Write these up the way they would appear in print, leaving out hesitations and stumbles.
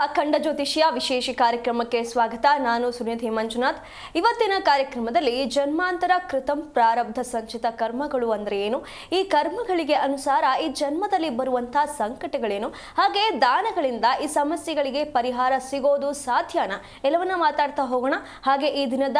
ಅಖಂಡ ಜ್ಯೋತಿಷ್ಯ ವಿಶೇಷ ಕಾರ್ಯಕ್ರಮಕ್ಕೆ ಸ್ವಾಗತ. ನಾನು ಸುನಿಧಿ ಮಂಜುನಾಥ್. ಇವತ್ತಿನ ಕಾರ್ಯಕ್ರಮದಲ್ಲಿ ಜನ್ಮಾಂತರ ಕೃತಂ ಪ್ರಾರಬ್ಧ ಸಂಚಿತ ಕರ್ಮಗಳು ಅಂದ್ರೆ ಏನು, ಈ ಕರ್ಮಗಳಿಗೆ ಅನುಸಾರ ಈ ಜನ್ಮದಲ್ಲಿ ಬರುವಂತಹ ಸಂಕಟಗಳೇನು, ಹಾಗೆ ದಾನಗಳಿಂದ ಈ ಸಮಸ್ಯೆಗಳಿಗೆ ಪರಿಹಾರ ಸಿಗೋದು ಸಾಧ್ಯನಾ, ಎಲ್ಲವನ್ನ ಮಾತಾಡ್ತಾ ಹೋಗೋಣ. ಹಾಗೆ ಈ ದಿನದ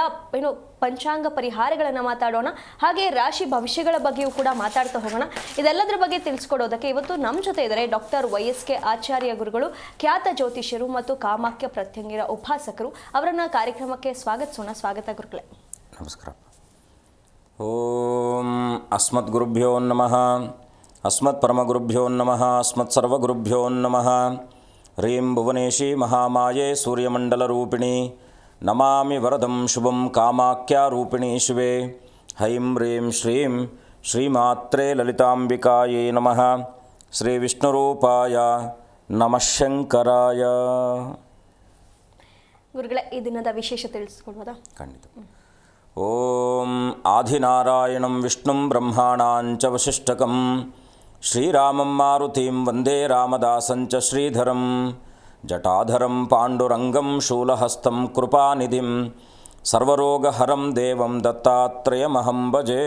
ಪಂಚಾಂಗ ಪರಿಹಾರಗಳನ್ನು ಮಾತಾಡೋಣ. ಹಾಗೆ ರಾಶಿ ಭವಿಷ್ಯಗಳ ಬಗ್ಗೆಯೂ ಕೂಡ ಮಾತಾಡ್ತಾ ಹೋಗೋಣ. ಇದೆಲ್ಲದರ ಬಗ್ಗೆ ತಿಳಿಸ್ಕೊಡೋದಕ್ಕೆ ಇವತ್ತು ನಮ್ಮ ಜೊತೆ ಇದ್ದಾರೆ ಡಾಕ್ಟರ್ YSK ಆಚಾರ್ಯ ಗುರುಗಳು, ಖ್ಯಾತ ಜ್ಯೋತಿಷ್ಯರು ಮತ್ತು ಕಾಮಾಖ್ಯ ಪ್ರತ್ಯಂಗಿರ ಉಪಾಸಕರು. ಅವರನ್ನ ಕಾರ್ಯಕ್ರಮಕ್ಕೆ ಸ್ವಾಗತಿಸೋಣ. ಸ್ವಾಗತ ಗುರುಗಳೇ. ನಮಸ್ಕಾರ. ಓಂ ಅಸ್ಮದ್ ಗುರುಭ್ಯೋ ನಮಃ, ಅಸ್ಮತ್ ಪರಮಗುರುಭ್ಯೋ ನಮಃ, ಅಸ್ಮತ್ ಸರ್ವಗುರುಭ್ಯೋ ನಮಃ. ಹ್ರೀಂ ಭುವನೇಶಿ ಮಹಾಮಾಯೆ ಸೂರ್ಯಮಂಡಲ ರೂಪಿಣಿ ನಮಾಮಿ ವರದಂ ಶುಭಂ ಕಾಮಾಖ್ಯ ರೂಪಿಣಿ ಶಿವೆ. ಹೈಂ ಹ್ರೀಂ ಶ್ರೀಂ ಶ್ರೀಮಾತ್ರೇ ಲಲಿತಾಂಬಿಕಾಯೇ ನಮಃ. ಶ್ರೀ ವಿಷ್ಣುರೂಪಾಯ ನಮಃ ಶಂಕರಾಯ. ಗುರುಗಳೇ, ಈ ದಿನದ ವಿಶೇಷ ತಿಳಿಸ್ಕೊಡ್ಬೋದಾ? ಖಂಡಿತ. ಓಂ ಆದಿನಾರಾಯಣಂ ವಿಷ್ಣುಂ ಬ್ರಹ್ಮಾಣಾಂಚ ವಸಿಷ್ಠಕಂ ಶ್ರೀರಾಮಂ ಮಾರುತಿಂ ವಂದೇ ರಾಮದಾಸಂಚ ಶ್ರೀಧರಂ ಜಟಾಧರಂ ಪಾಂಡುರಂಗಂ ಶೂಲಹಸ್ತಂ ಕೃಪಾನಿಧಿಂ ಸರ್ವರೋಗಹರಂ ದೇವಂ ದತ್ತಾತ್ರೇಯಮಹಂ ಭಜೆ.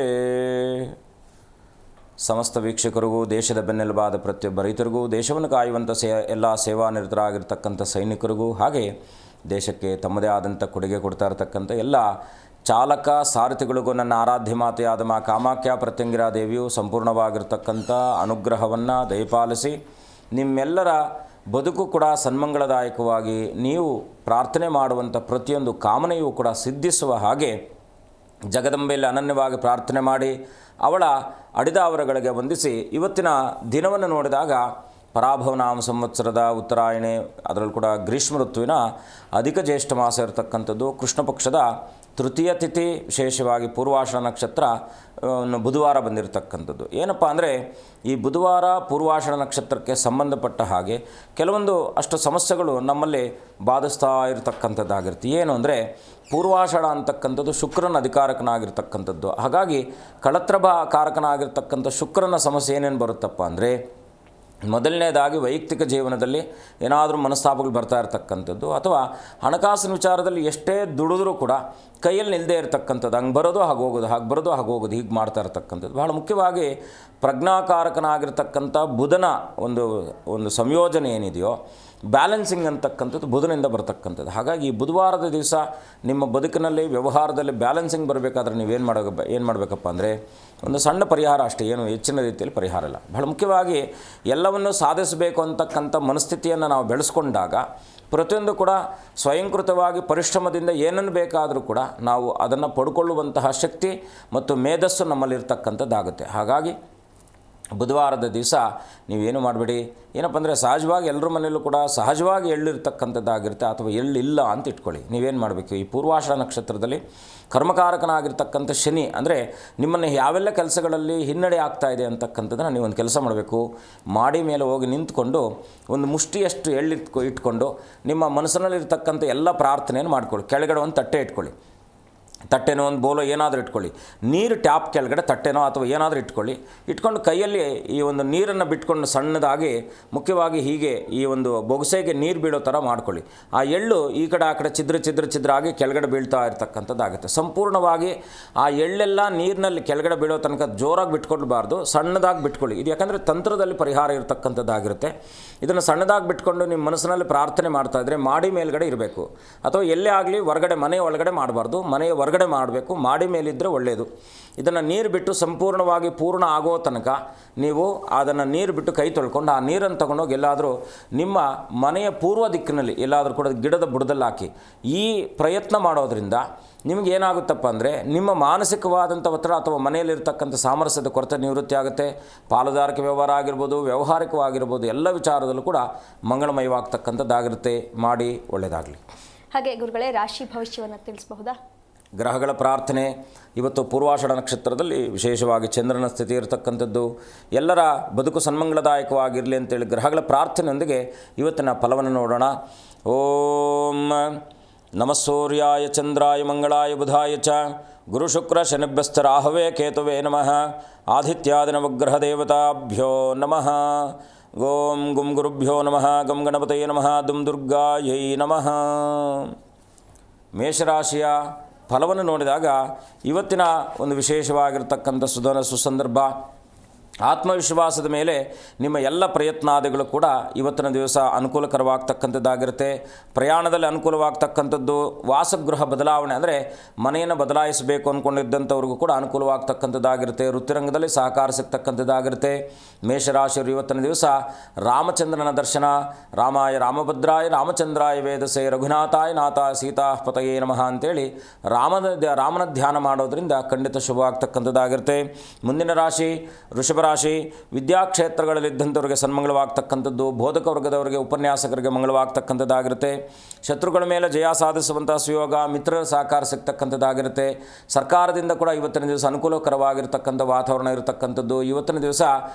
ಸಮಸ್ತ ವೀಕ್ಷಕರಿಗೂ, ದೇಶದ ಬೆನ್ನೆಲುಬಾದ ಪ್ರತಿಯೊಬ್ಬ ರೈತರಿಗೂ, ದೇಶವನ್ನು ಕಾಯುವಂಥ ಎಲ್ಲ ಸೇವಾನಿರತರಾಗಿರ್ತಕ್ಕಂಥ ಸೈನಿಕರಿಗೂ, ಹಾಗೆ ದೇಶಕ್ಕೆ ತಮ್ಮದೇ ಆದಂಥ ಕೊಡುಗೆ ಕೊಡ್ತಾ ಇರತಕ್ಕಂಥ ಎಲ್ಲ ಚಾಲಕ ಸಾರಥಿಗಳಿಗೂ ನನ್ನ ಆರಾಧ್ಯ ಮಾತೆಯಾದ ಮಾ ಕಾಮಾಖ್ಯ ಪ್ರತ್ಯಂಗಿರಾ ದೇವಿಯು ಸಂಪೂರ್ಣವಾಗಿರ್ತಕ್ಕಂಥ ಅನುಗ್ರಹವನ್ನು ದಯಪಾಲಿಸಿ ನಿಮ್ಮೆಲ್ಲರ ಬದುಕು ಕೂಡ ಸನ್ಮಂಗಳದಾಯಕವಾಗಿ ನೀವು ಪ್ರಾರ್ಥನೆ ಮಾಡುವಂಥ ಪ್ರತಿಯೊಂದು ಕಾಮನೆಯೂ ಕೂಡ ಸಿದ್ಧಿಸುವ ಹಾಗೆ ಜಗದಂಬೆಯಲ್ಲಿ ಅನನ್ಯವಾಗಿ ಪ್ರಾರ್ಥನೆ ಮಾಡಿ ಅವಳ ಅಡಿದಾವರಗಳಿಗೆ ವಂದಿಸಿ ಇವತ್ತಿನ ದಿನವನ್ನು ನೋಡಿದಾಗ ಪರಾಭವನಾಮ ಸಂವತ್ಸರದ ಉತ್ತರಾಯಣೆ, ಅದರಲ್ಲೂ ಕೂಡ ಗ್ರೀಷ್ಮ ಋತುವಿನ ಅಧಿಕ ಜ್ಯೇಷ್ಠ ಮಾಸ ಇರತಕ್ಕಂಥದ್ದು, ಕೃಷ್ಣ ಪಕ್ಷದ ತೃತೀಯ ತಿಥಿ, ವಿಶೇಷವಾಗಿ ಪೂರ್ವಾಷಾಢ ನಕ್ಷತ್ರ ಬುಧವಾರ ಬಂದಿರತಕ್ಕಂಥದ್ದು. ಏನಪ್ಪ ಅಂದರೆ ಈ ಬುಧವಾರ ಪೂರ್ವಾಷಾಢ ನಕ್ಷತ್ರಕ್ಕೆ ಸಂಬಂಧಪಟ್ಟ ಹಾಗೆ ಕೆಲವೊಂದು ಅಷ್ಟು ಸಮಸ್ಯೆಗಳು ನಮ್ಮಲ್ಲಿ ಬಾಧಿಸ್ತಾ ಇರತಕ್ಕಂಥದ್ದಾಗಿರುತ್ತೆ. ಏನು ಅಂದರೆ ಪೂರ್ವಾಷಾಢ ಅಂತಕ್ಕಂಥದ್ದು ಶುಕ್ರನ ಅಧಿಕಾರಕನಾಗಿರ್ತಕ್ಕಂಥದ್ದು. ಹಾಗಾಗಿ ಕಳತ್ರಭ ಕಾರಕನಾಗಿರ್ತಕ್ಕಂಥ ಶುಕ್ರನ ಸಮಸ್ಯೆ ಏನೇನು ಬರುತ್ತಪ್ಪ ಅಂದರೆ, ಮೊದಲನೇದಾಗಿ ವೈಯಕ್ತಿಕ ಜೀವನದಲ್ಲಿ ಏನಾದರೂ ಮನಸ್ತಾಪಗಳು ಬರ್ತಾ ಇರತಕ್ಕಂಥದ್ದು, ಅಥವಾ ಹಣಕಾಸಿನ ವಿಚಾರದಲ್ಲಿ ಎಷ್ಟೇ ದುಡಿದ್ರೂ ಕೂಡ ಕೈಯಲ್ಲಿ ನಿಲ್ಲದೆ ಇರತಕ್ಕಂಥದ್ದು, ಹಂಗೆ ಬರೋದು ಹಾಗೆ ಹೋಗೋದು, ಹಾಗೆ ಬರೋದು ಹಾಗೆ ಹೋಗೋದು, ಹೀಗೆ ಮಾಡ್ತಾ ಇರತಕ್ಕಂಥದ್ದು. ಬಹಳ ಮುಖ್ಯವಾಗಿ ಪ್ರಜ್ಞಾಕಾರಕನಾಗಿರ್ತಕ್ಕಂಥ ಬುಧನ ಒಂದು ಸಂಯೋಜನೆ ಏನಿದೆಯೋ, ಬ್ಯಾಲೆನ್ಸಿಂಗ್ ಅಂತಕ್ಕಂಥದ್ದು ಬುಧನಿಂದ ಬರ್ತಕ್ಕಂಥದ್ದು. ಹಾಗಾಗಿ ಈ ಬುಧವಾರದ ದಿವಸ ನಿಮ್ಮ ಬದುಕಿನಲ್ಲಿ ವ್ಯವಹಾರದಲ್ಲಿ ಬ್ಯಾಲೆನ್ಸಿಂಗ್ ಬರಬೇಕಾದ್ರೆ ನೀವೇನು ಮಾಡಬೇಕಪ್ಪ ಅಂದರೆ ಒಂದು ಸಣ್ಣ ಪರಿಹಾರ ಅಷ್ಟೇ, ಏನು ಹೆಚ್ಚಿನ ರೀತಿಯಲ್ಲಿ ಪರಿಹಾರ ಇಲ್ಲ. ಬಹಳ ಮುಖ್ಯವಾಗಿ ಎಲ್ಲವನ್ನು ಸಾಧಿಸಬೇಕು ಅಂತಕ್ಕಂಥ ಮನಸ್ಥಿತಿಯನ್ನು ನಾವು ಬೆಳೆಸ್ಕೊಂಡಾಗ ಪ್ರತಿಯೊಂದು ಕೂಡ ಸ್ವಯಂಕೃತವಾಗಿ ಪರಿಶ್ರಮದಿಂದ ಏನನ್ನು ಬೇಕಾದರೂ ಕೂಡ ನಾವು ಅದನ್ನು ಪಡ್ಕೊಳ್ಳುವಂತಹ ಶಕ್ತಿ ಮತ್ತು ಮೇಧಸ್ಸು ನಮ್ಮಲ್ಲಿರ್ತಕ್ಕಂಥದ್ದಾಗುತ್ತೆ. ಹಾಗಾಗಿ ಬುಧವಾರದ ದಿವಸ ನೀವೇನು ಮಾಡಬೇಡಿ, ಏನಪ್ಪ ಅಂದರೆ ಸಹಜವಾಗಿ ಎಲ್ಲರ ಮನೆಯಲ್ಲೂ ಕೂಡ ಸಹಜವಾಗಿ ಎಳ್ಳಿರ್ತಕ್ಕಂಥದ್ದಾಗಿರುತ್ತೆ, ಅಥವಾ ಎಳ್ಳಿಲ್ಲ ಅಂತ ಇಟ್ಕೊಳ್ಳಿ. ನೀವೇನು ಮಾಡಬೇಕು, ಈ ಪೂರ್ವಾಷಾಢ ನಕ್ಷತ್ರದಲ್ಲಿ ಕರ್ಮಕಾರಕನಾಗಿರ್ತಕ್ಕಂಥ ಶನಿ ಅಂದರೆ ನಿಮ್ಮನ್ನು ಯಾವೆಲ್ಲ ಕೆಲಸಗಳಲ್ಲಿ ಹಿನ್ನಡೆ ಆಗ್ತಾ ಇದೆ ಅಂತಕ್ಕಂಥದ್ದನ್ನು ನೀವೊಂದು ಕೆಲಸ ಮಾಡಬೇಕು. ಮಾಡಿ ಮೇಲೆ ಹೋಗಿ ನಿಂತ್ಕೊಂಡು ಒಂದು ಮುಷ್ಟಿಯಷ್ಟು ಇಟ್ಕೊಂಡು ನಿಮ್ಮ ಮನಸ್ಸಿನಲ್ಲಿರ್ತಕ್ಕಂಥ ಎಲ್ಲ ಪ್ರಾರ್ಥನೆಯನ್ನು ಮಾಡ್ಕೊಳ್ಳಿ. ಕೆಳಗಡೆ ಒಂದು ತಟ್ಟೆ ಇಟ್ಕೊಳ್ಳಿ, ತಟ್ಟೆನೋ ಒಂದು ಬೋಲೋ ಏನಾದರೂ ಇಟ್ಕೊಳ್ಳಿ, ನೀರು ಟ್ಯಾಪ್ ಕೆಳಗಡೆ ತಟ್ಟೆನೋ ಅಥವಾ ಏನಾದರೂ ಇಟ್ಕೊಂಡು ಕೈಯಲ್ಲಿ ಈ ಒಂದು ನೀರನ್ನು ಬಿಟ್ಕೊಂಡು ಸಣ್ಣದಾಗಿ, ಮುಖ್ಯವಾಗಿ ಹೀಗೆ ಈ ಒಂದು ಬೊಗಸೆಗೆ ನೀರು ಬೀಳೋ ಥರ ಮಾಡ್ಕೊಳ್ಳಿ. ಆ ಎಳ್ಳು ಈ ಕಡೆ ಆ ಕಡೆ ಛಿದ್ರ ಆಗಿ ಕೆಳಗಡೆ ಬೀಳ್ತಾ ಇರ್ತಕ್ಕಂಥದ್ದಾಗುತ್ತೆ. ಸಂಪೂರ್ಣವಾಗಿ ಆ ಎಳ್ಳೆಲ್ಲ ನೀರಿನಲ್ಲಿ ಕೆಳಗಡೆ ಬೀಳೋ ತನಕ ಜೋರಾಗಿ ಬಿಟ್ಕೊಳ್ಬಾರ್ದು, ಸಣ್ಣದಾಗಿ ಬಿಟ್ಕೊಳ್ಳಿ. ಇದು ಯಾಕಂದರೆ ತಂತ್ರದಲ್ಲಿ ಪರಿಹಾರ ಇರತಕ್ಕಂಥದ್ದಾಗಿರುತ್ತೆ. ಇದನ್ನು ಸಣ್ಣದಾಗಿ ಬಿಟ್ಕೊಂಡು ನಿಮ್ಮ ಮನಸ್ಸಿನಲ್ಲಿ ಪ್ರಾರ್ಥನೆ ಮಾಡ್ತಾಯಿದ್ರೆ ಮಾಡಿ ಮೇಲ್ಗಡೆ ಇರಬೇಕು, ಅಥವಾ ಎಲ್ಲೇ ಆಗಲಿ ಹೊರಗಡೆ ಮನೆ ಒಳಗಡೆ ಮಾಡಬಾರ್ದು, ಮನೆಯ ಹೊರಗಡೆ ಮಾಡಬೇಕು, ಮಾಡಿ ಮೇಲಿದ್ದರೆ ಒಳ್ಳೆಯದು. ಇದನ್ನು ನೀರು ಬಿಟ್ಟು ಸಂಪೂರ್ಣವಾಗಿ ಪೂರ್ಣ ಆಗೋ ತನಕ ನೀವು ಅದನ್ನು ನೀರು ಬಿಟ್ಟು ಕೈ ತೊಳ್ಕೊಂಡು ಆ ನೀರನ್ನು ತೊಗೊಂಡೋಗಿ ಎಲ್ಲಾದರೂ ನಿಮ್ಮ ಮನೆಯ ಪೂರ್ವ ದಿಕ್ಕಿನಲ್ಲಿ ಎಲ್ಲಾದರೂ ಕೂಡ ಗಿಡದ ಬುಡದಲ್ಲಿ ಹಾಕಿ. ಈ ಪ್ರಯತ್ನ ಮಾಡೋದ್ರಿಂದ ನಿಮಗೆ ಏನಾಗುತ್ತಪ್ಪ ಅಂದರೆ ನಿಮ್ಮ ಮಾನಸಿಕವಾದಂಥ ಒತ್ತಡ ಅಥವಾ ಮನೆಯಲ್ಲಿರ್ತಕ್ಕಂಥ ಸಾಮರಸ್ಯದ ಕೊರತೆ ನಿವೃತ್ತಿ ಆಗುತ್ತೆ. ಪಾಲುದಾರಿಕೆ ವ್ಯವಹಾರ ಆಗಿರ್ಬೋದು, ವ್ಯಾವಹಾರಿಕವಾಗಿರ್ಬೋದು, ಎಲ್ಲ ವಿಚಾರದಲ್ಲೂ ಕೂಡ ಮಂಗಳಮಯವಾಗ್ತಕ್ಕಂಥದ್ದಾಗಿರುತ್ತೆ. ಮಾಡಿ ಒಳ್ಳೆಯದಾಗಲಿ. ಹಾಗೆ ಗುರುಗಳೇ, ರಾಶಿ ಭವಿಷ್ಯವನ್ನು ತಿಳಿಸಬಹುದಾ? ಗ್ರಹಗಳ ಪ್ರಾರ್ಥನೆ ಇವತ್ತು ಪೂರ್ವಾಷಾಢ ನಕ್ಷತ್ರದಲ್ಲಿ ವಿಶೇಷವಾಗಿ ಚಂದ್ರನ ಸ್ಥಿತಿ ಇರತಕ್ಕಂಥದ್ದು, ಎಲ್ಲರ ಬದುಕು ಸನ್ಮಂಗಳದಾಯಕವಾಗಿರಲಿ ಅಂತೇಳಿ ಗ್ರಹಗಳ ಪ್ರಾರ್ಥನೆಯೊಂದಿಗೆ ಇವತ್ತಿನ ಫಲವನ್ನು ನೋಡೋಣ. ಓಂ ನಮಃ ಸೂರ್ಯಾಯ ಚಂದ್ರಾಯ ಮಂಗಳಾಯ ಬುಧಾಯ ಚ ಗುರು ಶುಕ್ರ ಶನಿಭ್ಯಸ್ಥ ರಾಹವೇ ಕೇತುವೇ ನಮಃ. ಆದಿತ್ಯಾದಿ ನವಗ್ರಹ ದೇವತಾಭ್ಯೋ ನಮಃ. ಓಂ ಗುಂ ಗುರುಭ್ಯೋ ನಮಃ ಗಂ ಗಣಪತಯೇ ನಮಃ ದುಂ ದುರ್ಗಾಯೈ ನಮಃ. ಮೇಷರಾಶಿಯ ಫಲವನ್ನು ನೋಡಿದಾಗ ಇವತ್ತಿನ ಒಂದು ವಿಶೇಷವಾಗಿರ್ತಕ್ಕಂಥ ಸುಸಂದರ್ಭ, ಆತ್ಮವಿಶ್ವಾಸದ ಮೇಲೆ ನಿಮ್ಮ ಎಲ್ಲ ಪ್ರಯತ್ನಾದಿಗಳು ಕೂಡ ಇವತ್ತಿನ ದಿವಸ ಅನುಕೂಲಕರವಾಗ್ತಕ್ಕಂಥದ್ದಾಗಿರುತ್ತೆ. ಪ್ರಯಾಣದಲ್ಲಿ ಅನುಕೂಲವಾಗ್ತಕ್ಕಂಥದ್ದು, ವಾಸಗೃಹ ಬದಲಾವಣೆ ಅಂದರೆ ಮನೆಯನ್ನು ಬದಲಾಯಿಸಬೇಕು ಅಂದ್ಕೊಂಡಿದ್ದಂಥವ್ರಿಗೂ ಕೂಡ ಅನುಕೂಲವಾಗ್ತಕ್ಕಂಥದ್ದಾಗಿರುತ್ತೆ. ವೃತ್ತಿರಂಗದಲ್ಲಿ ಸಹಕಾರ ಸಿಗ್ತಕ್ಕಂಥದ್ದಾಗಿರುತ್ತೆ. ಮೇಷರಾಶಿಯವರು ಇವತ್ತಿನ ದಿವಸ ರಾಮಚಂದ್ರನ ದರ್ಶನ, ರಾಮಾಯ ರಾಮಭದ್ರಾಯ ರಾಮಚಂದ್ರಾಯ ವೇದಸೆ ರಘುನಾಥಾಯ ನಾಥಾಯ ಸೀತಾ ಪತಯೇ ನಮಃ ಅಂತೇಳಿ ರಾಮನ ಧ್ಯಾನ ಮಾಡೋದ್ರಿಂದ ಖಂಡಿತ ಶುಭವಾಗ್ತಕ್ಕಂಥದ್ದಾಗಿರುತ್ತೆ. ಮುಂದಿನ ರಾಶಿ ವೃಷಭ ರಾಶಿ. ವಿದ್ಯಾಕ್ಷೇತ್ರಗಳಲ್ಲಿದ್ದಂಥವ್ರಿಗೆ ಸನ್ಮಂಗಳವಾಗ್ತಕ್ಕಂಥದ್ದು, ಬೋಧಕ ವರ್ಗದವರಿಗೆ ಉಪನ್ಯಾಸಕರಿಗೆ ಮಂಗಳವಾಗ್ತಕ್ಕಂಥದ್ದಾಗಿರುತ್ತೆ. ಶತ್ರುಗಳ ಮೇಲೆ ಜಯ ಸಾಧಿಸುವಂಥ ಸುಯೋಗ, ಮಿತ್ರರ ಸಹಕಾರ ಸಿಗ್ತಕ್ಕಂಥದ್ದಾಗಿರುತ್ತೆ. ಸರ್ಕಾರದಿಂದ ಕೂಡ ಇವತ್ತಿನ ದಿವಸ ಅನುಕೂಲಕರವಾಗಿರ್ತಕ್ಕಂಥ ವಾತಾವರಣ ಇರತಕ್ಕಂಥದ್ದು. ಇವತ್ತಿನ ದಿವಸ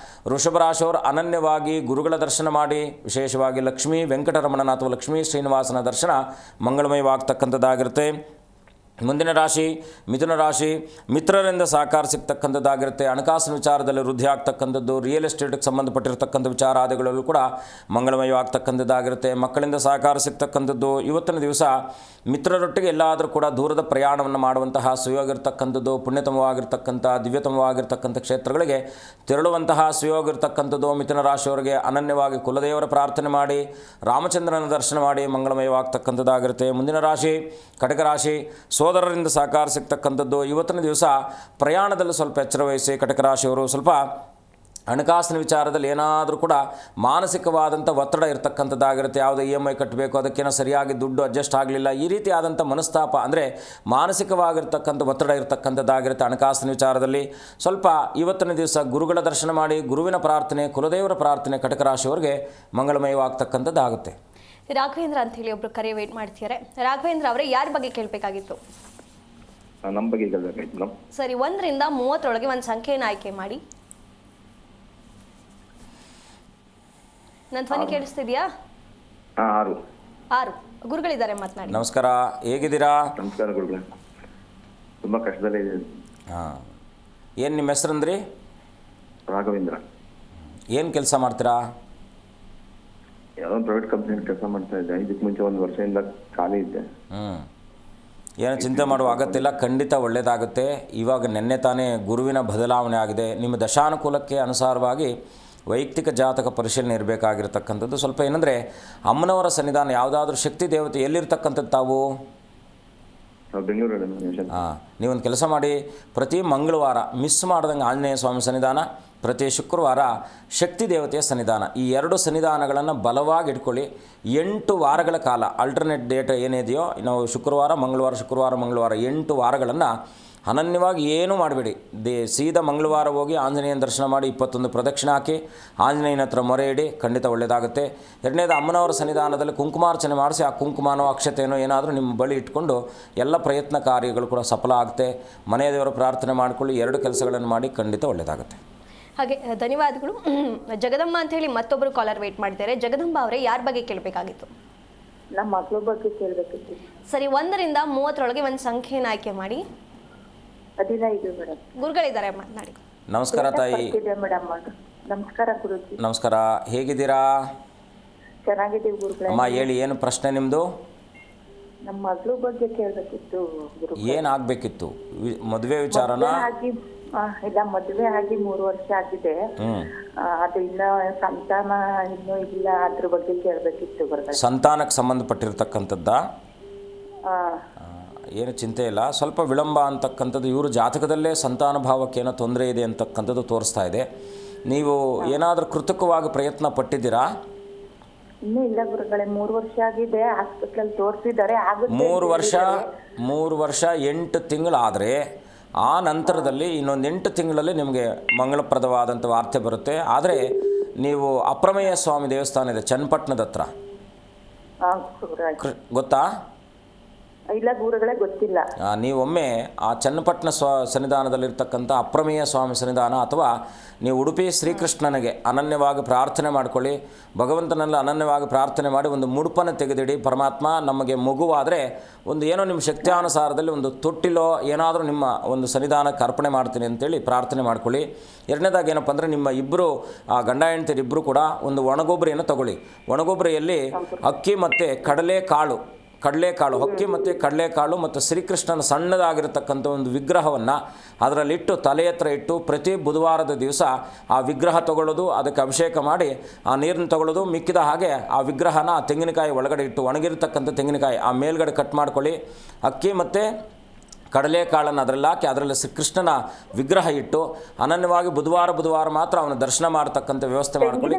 ವೃಷಭ ರಾಶಿಯವರು ಅನನ್ಯವಾಗಿ ಗುರುಗಳ ದರ್ಶನ ಮಾಡಿ, ವಿಶೇಷವಾಗಿ ಲಕ್ಷ್ಮೀ ವೆಂಕಟರಮಣನ ಅಥವಾ ಲಕ್ಷ್ಮೀ ಶ್ರೀನಿವಾಸನ ದರ್ಶನ ಮಂಗಳಮಯವಾಗ್ತಕ್ಕಂಥದ್ದಾಗಿರುತ್ತೆ. ಮುಂದಿನ ರಾಶಿ ಮಿಥುನ ರಾಶಿ. ಮಿತ್ರರಿಂದ ಸಹಕಾರ ಸಿಗ್ತಕ್ಕಂಥದ್ದಾಗಿರುತ್ತೆ. ಹಣಕಾಸಿನ ವಿಚಾರದಲ್ಲಿ ವೃದ್ಧಿ ಆಗ್ತಕ್ಕಂಥದ್ದು, ರಿಯಲ್ ಎಸ್ಟೇಟ್ಗೆ ಸಂಬಂಧಪಟ್ಟಿರ್ತಕ್ಕಂಥ ವಿಚಾರಾದಿಗಳಲ್ಲೂ ಕೂಡ ಮಂಗಳಮಯವಾಗ್ತಕ್ಕಂಥದ್ದಾಗಿರುತ್ತೆ. ಮಕ್ಕಳಿಂದ ಸಹಕಾರ ಸಿಗ್ತಕ್ಕಂಥದ್ದು. ಇವತ್ತಿನ ದಿವಸ ಮಿತ್ರರೊಟ್ಟಿಗೆ ಎಲ್ಲಾದರೂ ಕೂಡ ದೂರದ ಪ್ರಯಾಣವನ್ನು ಮಾಡುವಂತಹ ಸುಯೋಗ ಇರತಕ್ಕಂಥದ್ದು, ಪುಣ್ಯತಮವಾಗಿರ್ತಕ್ಕಂಥ ದಿವ್ಯತಮವಾಗಿರ್ತಕ್ಕಂಥ ಕ್ಷೇತ್ರಗಳಿಗೆ ತೆರಳುವಂತಹ ಸುಯೋಗ ಇರತಕ್ಕಂಥದ್ದು. ಮಿಥುನ ರಾಶಿಯವರಿಗೆ ಅನನ್ಯವಾಗಿ ಕುಲದೇವರ ಪ್ರಾರ್ಥನೆ ಮಾಡಿ, ರಾಮಚಂದ್ರನ ದರ್ಶನ ಮಾಡಿ ಮಂಗಳಮಯವಾಗ್ತಕ್ಕಂಥದ್ದಾಗಿರುತ್ತೆ. ಮುಂದಿನ ರಾಶಿ ಕಟಕ ರಾಶಿ. ಸೋದರರಿಂದ ಸಹಕಾರ ಸಿಗ್ತಕ್ಕಂಥದ್ದು. ಇವತ್ತಿನ ದಿವಸ ಪ್ರಯಾಣದಲ್ಲಿ ಸ್ವಲ್ಪ ಎಚ್ಚರ ವಹಿಸಿ. ಕಟಕ ರಾಶಿಯವರು ಸ್ವಲ್ಪ ಹಣಕಾಸಿನ ವಿಚಾರದಲ್ಲಿ ಏನಾದರೂ ಕೂಡ ಮಾನಸಿಕವಾದಂಥ ಒತ್ತಡ ಇರತಕ್ಕಂಥದ್ದಾಗಿರುತ್ತೆ. ಯಾವುದೇ EMI ಕಟ್ಟಬೇಕು, ಅದಕ್ಕೇನೋ ಸರಿಯಾಗಿ ದುಡ್ಡು ಅಡ್ಜಸ್ಟ್ ಆಗಲಿಲ್ಲ, ಈ ರೀತಿಯಾದಂಥ ಮನಸ್ತಾಪ ಅಂದರೆ ಮಾನಸಿಕವಾಗಿರ್ತಕ್ಕಂಥ ಒತ್ತಡ ಇರತಕ್ಕಂಥದ್ದಾಗಿರುತ್ತೆ. ಹಣಕಾಸಿನ ವಿಚಾರದಲ್ಲಿ ಸ್ವಲ್ಪ ಇವತ್ತಿನ ದಿವಸ ಗುರುಗಳ ದರ್ಶನ ಮಾಡಿ, ಗುರುವಿನ ಪ್ರಾರ್ಥನೆ, ಕುಲದೇವರ ಪ್ರಾರ್ಥನೆ ಕಟಕ ರಾಶಿಯವರಿಗೆ ಮಂಗಳಮಯವಾಗ್ತಕ್ಕಂಥದ್ದಾಗುತ್ತೆ. ರಾಘವೇಂದ್ರ ಅಂತ ಹೇಳಿ ಒಬ್ರು ಕರೆ ವೇಟ್ ಮಾಡ್ತಿದ್ದಾರೆ. ರಾಘವೇಂದ್ರ ಅವರೇ, ಯಾರ ಬಗ್ಗೆ ಕೇಳಬೇಕಾಗಿತ್ತು? ನಮ್ಮ ಬಗ್ಗೆ ಕೇಳಬೇಕಾಗಿತ್ತು ಮೇಡಮ್. ಸರಿ, 1 ರಿಂದ 30 ಒಂದು ಸಂಖ್ಯೆಯನ್ನು ಆಯ್ಕೆ ಮಾಡಿ. ನನ್ನ ಧ್ವನಿ ಕೇಳಿಸ್ತಿದ್ಯಾ? 6. 6 ಗುರುಗಳಿದ್ದಾರೆ, ಮಾತನಾಡಿ. ನಮಸ್ಕಾರ, ಹೇಗಿದ್ದೀರಾ? ನಮಸ್ಕಾರ ಗುರುಗಳೇ. ತುಂಬ ಕಷ್ಟದಲ್ಲೇ ಇದ್ದೀನಿ. ಹಾಂ, ಏನು ನಿಮ್ಮ ಹೆಸರಂದ್ರಿ? ರಾಘವೇಂದ್ರ. ಏನು ಕೆಲಸ ಮಾಡ್ತೀರಾ? ಯಾವುದೋ ಪ್ರೈವೇಟ್ ಕಂಪ್ನಿಯಲ್ಲಿ ಕೆಲಸ ಮಾಡ್ತಾ ಇದ್ದೆ. ಇದಕ್ಕೆ ಮುಂಚೆ 1 ವರ್ಷದಿಂದ ಖಾಲಿ ಇದ್ದೆ. ಏನು ಚಿಂತೆ ಮಾಡುವ ಅಗತ್ಯ ಇಲ್ಲ, ಖಂಡಿತ ಒಳ್ಳೆಯದಾಗುತ್ತೆ. ಇವಾಗ ನಿನ್ನೆ ತಾನೇ ಗುರುವಿನ ಬದಲಾವಣೆ ಆಗಿದೆ. ನಿಮ್ಮ ದಶಾನುಕೂಲಕ್ಕೆ ಅನುಸಾರವಾಗಿ ವೈಯಕ್ತಿಕ ಜಾತಕ ಪರಿಶೀಲನೆ ಇರಬೇಕಾಗಿರ್ತಕ್ಕಂಥದ್ದು. ಸ್ವಲ್ಪ ಏನಂದರೆ ಅಮ್ಮನವರ ಸನ್ನಿಧಾನ, ಯಾವುದಾದ್ರೂ ಶಕ್ತಿ ದೇವತೆ ಎಲ್ಲಿರ್ತಕ್ಕಂಥದ್ದು ತಾವು? ಬೆಂಗಳೂರಲ್ಲಿ. ಹಾಂ, ನೀವೊಂದು ಕೆಲಸ ಮಾಡಿ, ಪ್ರತಿ ಮಂಗಳವಾರ ಮಿಸ್ ಮಾಡ್ದಂಗೆ ಆಂಜನೇಯ ಸ್ವಾಮಿ ಸನ್ನಿಧಾನ, ಪ್ರತಿ ಶುಕ್ರವಾರ ಶಕ್ತಿ ದೇವತೆಯ ಸನ್ನಿಧಾನ, ಈ 2 ಸನ್ನಿಧಾನಗಳನ್ನು ಬಲವಾಗಿ ಇಟ್ಕೊಳ್ಳಿ. 8 ವಾರಗಳ ಕಾಲ ಅಲ್ಟರ್ನೇಟ್ ಡೇಟ್ ಏನಿದೆಯೋ, ನಾವು ಶುಕ್ರವಾರ ಮಂಗಳವಾರ 8 ವಾರಗಳನ್ನು ಅನನ್ಯವಾಗಿ ಏನೂ ಮಾಡಬೇಡಿ. ಸೀದಾ ಮಂಗಳವಾರ ಹೋಗಿ ಆಂಜನೇಯನ ದರ್ಶನ ಮಾಡಿ 21 ಪ್ರದಕ್ಷಿಣೆ ಹಾಕಿ ಆಂಜನೇಯನ ಹತ್ರ ಮೊರೆ ಇಡಿ, ಖಂಡಿತ ಒಳ್ಳೆಯದಾಗುತ್ತೆ. ಎರಡನೇದು, ಅಮ್ಮನವರ ಸನ್ನಿಧಾನದಲ್ಲಿ ಕುಂಕುಮಾರ್ಚನೆ ಮಾಡಿಸಿ, ಆ ಕುಂಕುಮನೋ ಅಕ್ಷತೆಯೋ ಏನಾದರೂ ನಿಮ್ಮ ಬಳಿ ಇಟ್ಕೊಂಡು ಎಲ್ಲ ಪ್ರಯತ್ನ ಕಾರ್ಯಗಳು ಕೂಡ ಸಫಲ ಆಗುತ್ತೆ. ಮನೆಯ ದೇವರ ಪ್ರಾರ್ಥನೆ ಮಾಡಿಕೊಳ್ಳಿ, 2 ಕೆಲಸಗಳನ್ನು ಮಾಡಿ, ಖಂಡಿತ ಒಳ್ಳೆಯದಾಗುತ್ತೆ. ಹಾಗೆ ಧನ್ಯವಾದಗಳು. ಜಗದಂಬ ಅಂತ ಹೇಳಿ ಮತ್ತೊಬ್ಬರು ಕಾಲರ್ ವೇಟ್ ಮಾಡ್ತಾರೆ. ಜಗದಂಬ ಅವರೇ, ಯಾರ ಬಗ್ಗೆ ಕೇಳಬೇಕಾಗಿತ್ತು? ನಮ್ಮ ಮಗಳ ಬಗ್ಗೆ ಕೇಳಬೇಕಿತ್ತು. ಸರಿ, 1 ರಿಂದ 30 ಒಂದು ಸಂಖ್ಯೆಯನ್ನು ಆಯ್ಕೆ ಮಾಡಿ. 15 ಮೇಡಮ್. ಗುರುಗಳಿದ್ದಾರೆ, ಮಾತನಾಡಿ. ನಮಸ್ಕಾರ ತಾಯಿ. ಮೇಡಮ್, ನಮಸ್ಕಾರ ಗುರುಜಿ. ನಮಸ್ಕಾರ, ಹೇಗಿದ್ದೀರಾ? ಚೆನ್ನಾಗಿದ್ದೀವಿ ಗುರುಗಳೇ. ಅಮ್ಮ ಹೇಳಿ, ಏನು ಪ್ರಶ್ನೆ ನಿಮ್ಮದು? ನಮ್ಮ ಮಗಳ ಬಗ್ಗೆ ಕೇಳಬೇಕಿತ್ತು ಗುರು. ಏನಾಗಬೇಕಿತ್ತು? ಮದುವೆ ವಿಚಾರನ? ಇಲ್ಲ, ಮದುವೆ ಆಗಿ 3 ವರ್ಷ ಆಗಿದೆ. ಅದು ಇನ್ನ ಸಂತಾನ ಇನ್ನೂ ಇಲ್ಲ, ಅದ್ರ ಬಗ್ಗೆ ಕೇಳಬೇಕಿತ್ತು ಗುರುಗಳೇ. ಸಂತಾನಕ್ಕೆ ಸಂಬಂಧಪಟ್ಟಿರ್ತಕ್ಕಂಥದ್ದ? ಏನು ಚಿಂತೆ ಇಲ್ಲ, ಸ್ವಲ್ಪ ವಿಳಂಬ ಅಂತಕ್ಕಂಥದ್ದು. ಇವರು ಜಾತಕದಲ್ಲೇ ಸಂತಾನ ಭಾವಕ್ಕೆ ಏನೋ ತೊಂದರೆ ಇದೆ ಅಂತಕ್ಕಂಥದ್ದು ತೋರಿಸ್ತಾ ಇದೆ. ನೀವು ಏನಾದರೂ ಕೃತಕವಾಗಿ ಪ್ರಯತ್ನ ಪಟ್ಟಿದ್ದೀರಾ? ಇನ್ನೂ ಇಲ್ಲ ಗುರುಗಳೇ, 3 ವರ್ಷ ಆಗಿದೆ. ಹಾಸ್ಪಿಟಲ್ ತೋರಿಸಿದ್ದಾರೆ. 3 ವರ್ಷ 8 ತಿಂಗಳು ಆದರೆ ಆ ನಂತರದಲ್ಲಿ ಇನ್ನೊಂದು 8 ತಿಂಗಳಲ್ಲಿ ನಿಮಗೆ ಮಂಗಳಪ್ರದವಾದಂಥ ವಾರ್ತೆ ಬರುತ್ತೆ. ಆದರೆ ನೀವು ಅಪ್ರಮೇಯ ಸ್ವಾಮಿ ದೇವಸ್ಥಾನ ಇದೆ ಚನ್ನಪಟ್ಟಣದ ಹತ್ರ, ಗೊತ್ತಾ? ಇಲ್ಲ ಗುರುಗಳೇ ಗೊತ್ತಿಲ್ಲ. ನೀವೊಮ್ಮೆ ಆ ಚನ್ನಪಟ್ಟಣ ಸನ್ನಿಧಾನದಲ್ಲಿರ್ತಕ್ಕಂಥ ಅಪ್ರಮೇಯ ಸ್ವಾಮಿ ಸನ್ನಿಧಾನ ಅಥವಾ ನೀವು ಉಡುಪಿ ಶ್ರೀಕೃಷ್ಣನಿಗೆ ಅನನ್ಯವಾಗಿ ಪ್ರಾರ್ಥನೆ ಮಾಡ್ಕೊಳ್ಳಿ. ಭಗವಂತನಲ್ಲಿ ಅನನ್ಯವಾಗಿ ಪ್ರಾರ್ಥನೆ ಮಾಡಿ ಒಂದು ಮುಡುಪನ್ನು ತೆಗೆದಿಡಿ. ಪರಮಾತ್ಮ ನಮಗೆ ಮಗುವಾದರೆ ಒಂದು ಏನೋ ನಿಮ್ಮ ಶಕ್ತಿಯಾನುಸಾರದಲ್ಲಿ ಒಂದು ತೊಟ್ಟಿಲೋ ಏನಾದರೂ ನಿಮ್ಮ ಒಂದು ಸನ್ನಿಧಾನಕ್ಕೆ ಅರ್ಪಣೆ ಮಾಡ್ತೀನಿ ಅಂತೇಳಿ ಪ್ರಾರ್ಥನೆ ಮಾಡ್ಕೊಳ್ಳಿ. ಎರಡನೇದಾಗಿ ಏನಪ್ಪ ಅಂದರೆ ನಿಮ್ಮ ಇಬ್ಬರು ಗಂಡ ಹೆಂಡತಿರಿಬ್ಬರು ಕೂಡ ಒಂದು ಒಣಗೊಬ್ಬರಿಯನ್ನು ತಗೊಳ್ಳಿ. ಒಣಗೊಬ್ಬರಿಯಲ್ಲಿ ಅಕ್ಕಿ ಮತ್ತು ಕಡಲೆಕಾಳು, ಅಕ್ಕಿ ಮತ್ತು ಕಡಲೆಕಾಳು ಮತ್ತು ಶ್ರೀಕೃಷ್ಣನ ಸಣ್ಣದಾಗಿರತಕ್ಕಂಥ ಒಂದು ವಿಗ್ರಹವನ್ನು ಅದರಲ್ಲಿಟ್ಟು ತಲೆ ಹತ್ರ ಇಟ್ಟು ಪ್ರತಿ ಬುಧವಾರದ ದಿವಸ ಆ ವಿಗ್ರಹ ತಗೊಳ್ಳೋದು, ಅದಕ್ಕೆ ಅಭಿಷೇಕ ಮಾಡಿ ಆ ನೀರನ್ನು ತಗೊಳ್ಳೋದು, ಮಿಕ್ಕಿದ ಹಾಗೆ ಆ ವಿಗ್ರಹನ ಆ ತೆಂಗಿನಕಾಯಿ ಒಳಗಡೆ ಇಟ್ಟು ಒಣಗಿರ್ತಕ್ಕಂಥ ತೆಂಗಿನಕಾಯಿ ಆ ಮೇಲ್ಗಡೆ ಕಟ್ ಮಾಡ್ಕೊಳ್ಳಿ. ಅಕ್ಕಿ ಮತ್ತು ಕಡಲೆಕಾಳನ್ನು ಅದರಲ್ಲಿ ಹಾಕಿ ಅದರಲ್ಲಿ ಕೃಷ್ಣನ ವಿಗ್ರಹ ಇಟ್ಟು ಅನನ್ಯವಾಗಿ ಬುಧವಾರ ಮಾತ್ರ ಅವನ ದರ್ಶನ ಮಾಡ್ತಕ್ಕಂಥ ವ್ಯವಸ್ಥೆ ಮಾಡ್ಕೊಳ್ಳಿ.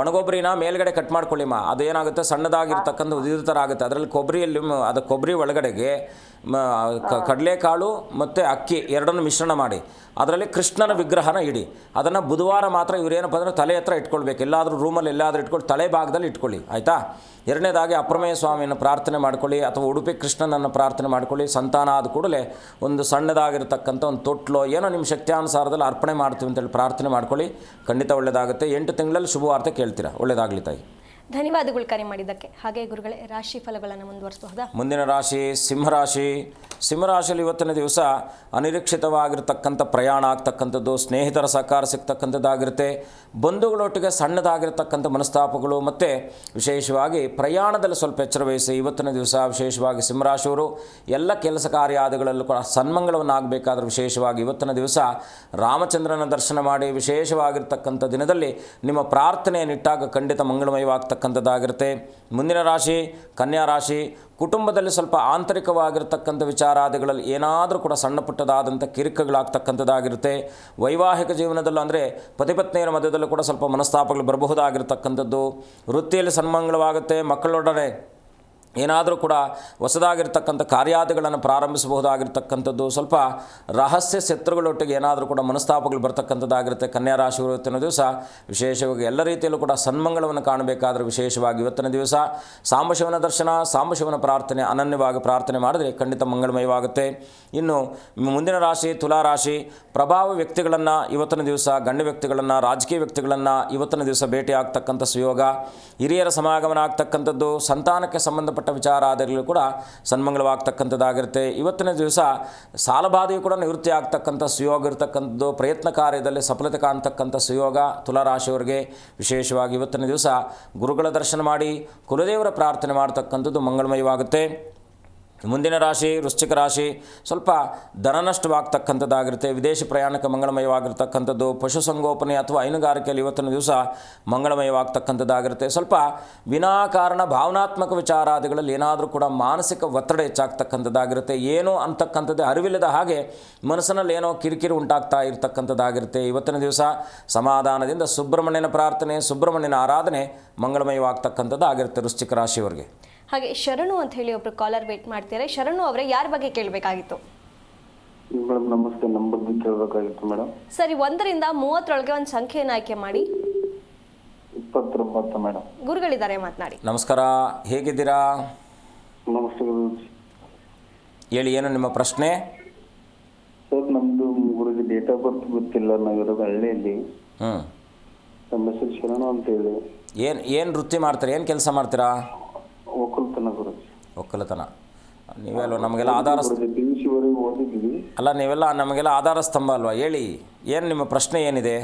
ಒಣಗೊಬ್ಬರಿನ ಮೇಲ್ಗಡೆ ಕಟ್ ಮಾಡ್ಕೊಳ್ಳಿಮ್ಮ. ಅದೇನಾಗುತ್ತೆ ಸಣ್ಣದಾಗಿರ್ತಕ್ಕಂಥ ಉದಿದ ಥರ ಆಗುತ್ತೆ. ಅದರಲ್ಲಿ ಕೊಬ್ಬರಿಯಲ್ಲಿ ಅದು ಕೊಬ್ಬರಿ ಒಳಗಡೆಗೆ ಕಡಲೆಕಾಳು ಮತ್ತು ಅಕ್ಕಿ ಎರಡನ್ನು ಮಿಶ್ರಣ ಮಾಡಿ ಅದರಲ್ಲಿ ಕೃಷ್ಣನ ವಿಗ್ರಹನ ಇಡಿ. ಅದನ್ನು ಬುಧವಾರ ಮಾತ್ರ ಇವರೇನಪ್ಪ ಅಂದರೆ ತಲೆ ಹತ್ರ ಇಟ್ಕೊಳ್ಬೇಕು. ಎಲ್ಲಾದರೂ ರೂಮಲ್ಲಿ ಎಲ್ಲಾದರೂ ಇಟ್ಕೊಂಡು ತಲೆ ಭಾಗದಲ್ಲಿ ಇಟ್ಕೊಳ್ಳಿ, ಆಯಿತಾ. ಎರಡನೇದಾಗಿ ಅಪ್ರಮೇಯ ಸ್ವಾಮಿಯನ್ನು ಪ್ರಾರ್ಥನೆ ಮಾಡ್ಕೊಳ್ಳಿ ಅಥವಾ ಉಡುಪಿ ಕೃಷ್ಣನನ್ನು ಪ್ರಾರ್ಥನೆ ಮಾಡ್ಕೊಳ್ಳಿ. ಸಂತಾನ ಆದ ಕೂಡಲೇ ಒಂದು ಸಣ್ಣದಾಗಿರ್ತಕ್ಕಂಥ ಒಂದು ತೊಟ್ಲೋ ಏನೋ ನಿಮ್ಮ ಶಕ್ತಿಯಾನುಸಾರದಲ್ಲಿ ಅರ್ಪಣೆ ಮಾಡ್ತೀವಿ ಅಂತೇಳಿ ಪ್ರಾರ್ಥನೆ ಮಾಡ್ಕೊಳ್ಳಿ. ಖಂಡಿತ ಒಳ್ಳೆಯದಾಗುತ್ತೆ. 8 ತಿಂಗಳಲ್ಲಿ ಶುಭವಾರ್ತೆ ಕೇಳ್ತೀರಾ. ಒಳ್ಳೆಯದಾಗಲಿ ತಾಯಿ. ಧನ್ಯವಾದಗಳು ಕರೆ ಮಾಡಿದ್ದಕ್ಕೆ. ಹಾಗೆ ಗುರುಗಳೇ, ರಾಶಿ ಫಲಗಳನ್ನು ಮುಂದುವರಿಸಬಹುದಾ? ಮುಂದಿನ ರಾಶಿ ಸಿಂಹರಾಶಿಯಲ್ಲಿ ಇವತ್ತಿನ ದಿವಸ ಅನಿರೀಕ್ಷಿತವಾಗಿರ್ತಕ್ಕಂಥ ಪ್ರಯಾಣ ಆಗ್ತಕ್ಕಂಥದ್ದು, ಸ್ನೇಹಿತರ ಸಹಕಾರ ಸಿಗ್ತಕ್ಕಂಥದ್ದಾಗಿರುತ್ತೆ. ಬಂಧುಗಳೊಟ್ಟಿಗೆ ಸಣ್ಣದಾಗಿರ್ತಕ್ಕಂಥ ಮನಸ್ತಾಪಗಳು ಮತ್ತು ವಿಶೇಷವಾಗಿ ಪ್ರಯಾಣದಲ್ಲಿ ಸ್ವಲ್ಪ ಎಚ್ಚರ ವಹಿಸಿ. ಇವತ್ತಿನ ದಿವಸ ವಿಶೇಷವಾಗಿ ಸಿಂಹರಾಶಿಯವರು ಎಲ್ಲ ಕೆಲಸ ಕಾರ್ಯಾದಿಗಳಲ್ಲೂ ಕೂಡ ಸನ್ಮಂಗಳವನ್ನು ಆಗಬೇಕಾದ್ರೆ ವಿಶೇಷವಾಗಿ ಇವತ್ತಿನ ದಿವಸ ರಾಮಚಂದ್ರನ ದರ್ಶನ ಮಾಡಿ ವಿಶೇಷವಾಗಿರ್ತಕ್ಕಂಥ ದಿನದಲ್ಲಿ ನಿಮ್ಮ ಪ್ರಾರ್ಥನೆಯನ್ನಿಟ್ಟಾಗ ಖಂಡಿತ ಮಂಗಳಮಯವಾಗ್ತಕ್ಕಂಥದ್ದಾಗಿರುತ್ತೆ. ಮುಂದಿನ ರಾಶಿ ಕನ್ಯಾ ರಾಶಿ. ಕುಟುಂಬದಲ್ಲಿ ಸ್ವಲ್ಪ ಆಂತರಿಕವಾಗಿರ್ತಕ್ಕಂಥ ವಿಚಾರಾದಿಗಳಲ್ಲಿ ಏನಾದರೂ ಕೂಡ ಸಣ್ಣ ಪುಟ್ಟದಾದಂಥ ಕಿರಿಕಗಳಾಗ್ತಕ್ಕಂಥದ್ದಾಗಿರುತ್ತೆ. ವೈವಾಹಿಕ ಜೀವನದಲ್ಲೂ ಅಂದರೆ ಪತಿಪತ್ನಿಯರ ಮಧ್ಯದಲ್ಲೂ ಕೂಡ ಸ್ವಲ್ಪ ಮನಸ್ತಾಪಗಳು ಬರಬಹುದಾಗಿರ್ತಕ್ಕಂಥದ್ದು. ವೃತ್ತಿಯಲ್ಲಿ ಸನ್ಮಂಗಳವಾಗುತ್ತೆ. ಮಕ್ಕಳೊಡನೆ ಏನಾದರೂ ಕೂಡ ಹೊಸದಾಗಿರ್ತಕ್ಕಂಥ ಕಾರ್ಯಾದಿಗಳನ್ನು ಪ್ರಾರಂಭಿಸಬಹುದಾಗಿರ್ತಕ್ಕಂಥದ್ದು. ಸ್ವಲ್ಪ ರಹಸ್ಯ ಶತ್ರುಗಳೊಟ್ಟಿಗೆ ಏನಾದರೂ ಕೂಡ ಮನಸ್ತಾಪಗಳು ಬರ್ತಕ್ಕಂಥದ್ದಾಗಿರುತ್ತೆ. ಕನ್ಯಾ ರಾಶಿ ಇವತ್ತಿನ ದಿವಸ ವಿಶೇಷವಾಗಿ ಎಲ್ಲ ರೀತಿಯಲ್ಲೂ ಕೂಡ ಸನ್ಮಂಗಳವನ್ನು ಕಾಣಬೇಕಾದ್ರೆ ವಿಶೇಷವಾಗಿ ಇವತ್ತಿನ ದಿವಸ ಸಾಂಬಶಿವನ ದರ್ಶನ, ಸಾಂಬಶಿವನ ಪ್ರಾರ್ಥನೆ ಅನನ್ಯವಾಗಿ ಪ್ರಾರ್ಥನೆ ಮಾಡಿದರೆ ಖಂಡಿತ ಮಂಗಳಮಯವಾಗುತ್ತೆ. ಇನ್ನು ಮುಂದಿನ ರಾಶಿ ತುಲಾರಾಶಿ. ಪ್ರಭಾವ ವ್ಯಕ್ತಿಗಳನ್ನು ಇವತ್ತಿನ ದಿವಸ, ಗಣ್ಯ ವ್ಯಕ್ತಿಗಳನ್ನು, ರಾಜಕೀಯ ವ್ಯಕ್ತಿಗಳನ್ನು ಇವತ್ತಿನ ದಿವಸ ಭೇಟಿ ಆಗ್ತಕ್ಕಂಥ ಸುಯೋಗ. ಹಿರಿಯರ ಸಮಾಗಮನ ಆಗ್ತಕ್ಕಂಥದ್ದು. ಸಂತಾನಕ್ಕೆ ಸಂಬಂಧಪಟ್ಟ ವಿಚಾರಾದಿಗಳು ಕೂಡ ಸನ್ಮಂಗಳವಾಗ್ತಕ್ಕಂಥದ್ದಾಗಿರುತ್ತೆ. ಇವತ್ತಿನ ದಿವಸ ಸಾಲಬಾಧೆಯು ಕೂಡ ನಿವೃತ್ತಿ ಆಗ್ತಕ್ಕಂಥ ಸುಯೋಗ ಇರತಕ್ಕಂಥದ್ದು. ಪ್ರಯತ್ನ ಕಾರ್ಯದಲ್ಲಿ ಸಫಲತೆ ಕಾಣ್ತಕ್ಕಂಥ ಸುಯೋಗ ತುಲಾರಾಶಿಯವರಿಗೆ. ವಿಶೇಷವಾಗಿ ಇವತ್ತಿನ ದಿವಸ ಗುರುಗಳ ದರ್ಶನ ಮಾಡಿ ಕುಲದೇವರ ಪ್ರಾರ್ಥನೆ ಮಾಡ್ತಕ್ಕಂಥದ್ದು ಮಂಗಳಮಯವಾಗುತ್ತೆ. ಮುಂದಿನ ರಾಶಿ ವೃಶ್ಚಿಕ ರಾಶಿ. ಸ್ವಲ್ಪ ಧನ ನಷ್ಟವಾಗ್ತಕ್ಕಂಥದ್ದಾಗಿರುತ್ತೆ. ವಿದೇಶಿ ಪ್ರಯಾಣಕ್ಕೆ ಮಂಗಳಮಯವಾಗಿರ್ತಕ್ಕಂಥದ್ದು. ಪಶುಸಂಗೋಪನೆ ಅಥವಾ ಹೈನುಗಾರಿಕೆಯಲ್ಲಿ ಇವತ್ತಿನ ದಿವಸ ಮಂಗಳಮಯವಾಗ್ತಕ್ಕಂಥದ್ದಾಗಿರುತ್ತೆ. ಸ್ವಲ್ಪ ವಿನಾಕಾರಣ ಭಾವನಾತ್ಮಕ ವಿಚಾರಾದಿಗಳಲ್ಲಿ ಏನಾದರೂ ಕೂಡ ಮಾನಸಿಕ ಒತ್ತಡ ಹೆಚ್ಚಾಗ್ತಕ್ಕಂಥದ್ದಾಗಿರುತ್ತೆ. ಏನು ಅಂತಕ್ಕಂಥದ್ದೇ ಅರಿವಿಲ್ಲದ ಹಾಗೆ ಮನಸ್ಸಿನಲ್ಲಿ ಏನೋ ಕಿರಿಕಿರಿ ಉಂಟಾಗ್ತಾ ಇರ್ತಕ್ಕಂಥದ್ದಾಗಿರುತ್ತೆ. ಇವತ್ತಿನ ದಿವಸ ಸಮಾಧಾನದಿಂದ ಸುಬ್ರಹ್ಮಣ್ಯನ ಪ್ರಾರ್ಥನೆ, ಸುಬ್ರಹ್ಮಣ್ಯನ ಆರಾಧನೆ ಮಂಗಳಮಯವಾಗ್ತಕ್ಕಂಥದ್ದಾಗಿರುತ್ತೆ ವೃಶ್ಚಿಕ ರಾಶಿಯವರಿಗೆ. ಹಾಗೆ ಶರಣು ಅಂತ ಹೇಳಿ ಒಬ್ರು ಕಾಲರ್ ವೇಟ್ ಮಾಡ್ತಾರೆ. ಶರಣು ಅವರೇ, ಯಾರ ಬಗ್ಗೆ ಕೇಳಬೇಕಾಗಿತ್ತು? ಮೇಡಮ್ ನಮಸ್ತೆ, ನಮ್ಮ ಬಗ್ಗೆ ಕೇಳಬೇಕಾಗಿತ್ತು ಮೇಡಮ್. ಸರಿ, 1 ರಿಂದ 30 ಒಂದು ಸಂಖ್ಯೆಯನ್ನು ಆಯ್ಕೆ ಮಾಡಿ. 29 ಮೇಡಮ್. ಗುರುಗಳಿದ್ದಾರೆ, ಮಾತನಾಡಿ. ನಮಸ್ಕಾರ, ಹೇಗಿದ್ದೀರಾ? ನಮಸ್ತೆ ಗುರುಜಿ. ಹೇಳಿ, ಏನು ನಿಮ್ಮ ಪ್ರಶ್ನೆ? ಸರ್, ನಮ್ದು ಗುರುಜಿ ಡೇಟ್ ಆಫ್ ಬರ್ತ್ ಗೊತ್ತಿಲ್ಲ. ನಾವಿರೋದು ಹಳ್ಳಿಯಲ್ಲಿ. ನಮ್ಮ ಹೆಸರು ಶರಣು ಅಂತ ಹೇಳಿ. ಏನು ವೃತ್ತಿ ಮಾಡ್ತೀರಾ? ಏನು ಕೆಲಸ ಮಾಡ್ತೀರಾ? ಒಕ್ಕಲ್ತನ ಗುರುಜಿ. ಒಕ್ಕಲತನ. ನೀವೆಲ್ಲ ನಮಗೆಲ್ಲ ಆಧಾರ ಓದಿದ್ವಿ. ಅಲ್ಲ, ನೀವೆಲ್ಲ ನಮಗೆಲ್ಲ ಆಧಾರ ಸ್ತಂಭ ಅಲ್ವಾ? ಹೇಳಿ, ಏನು ನಿಮ್ಮ ಪ್ರಶ್ನೆ ಏನಿದೆ?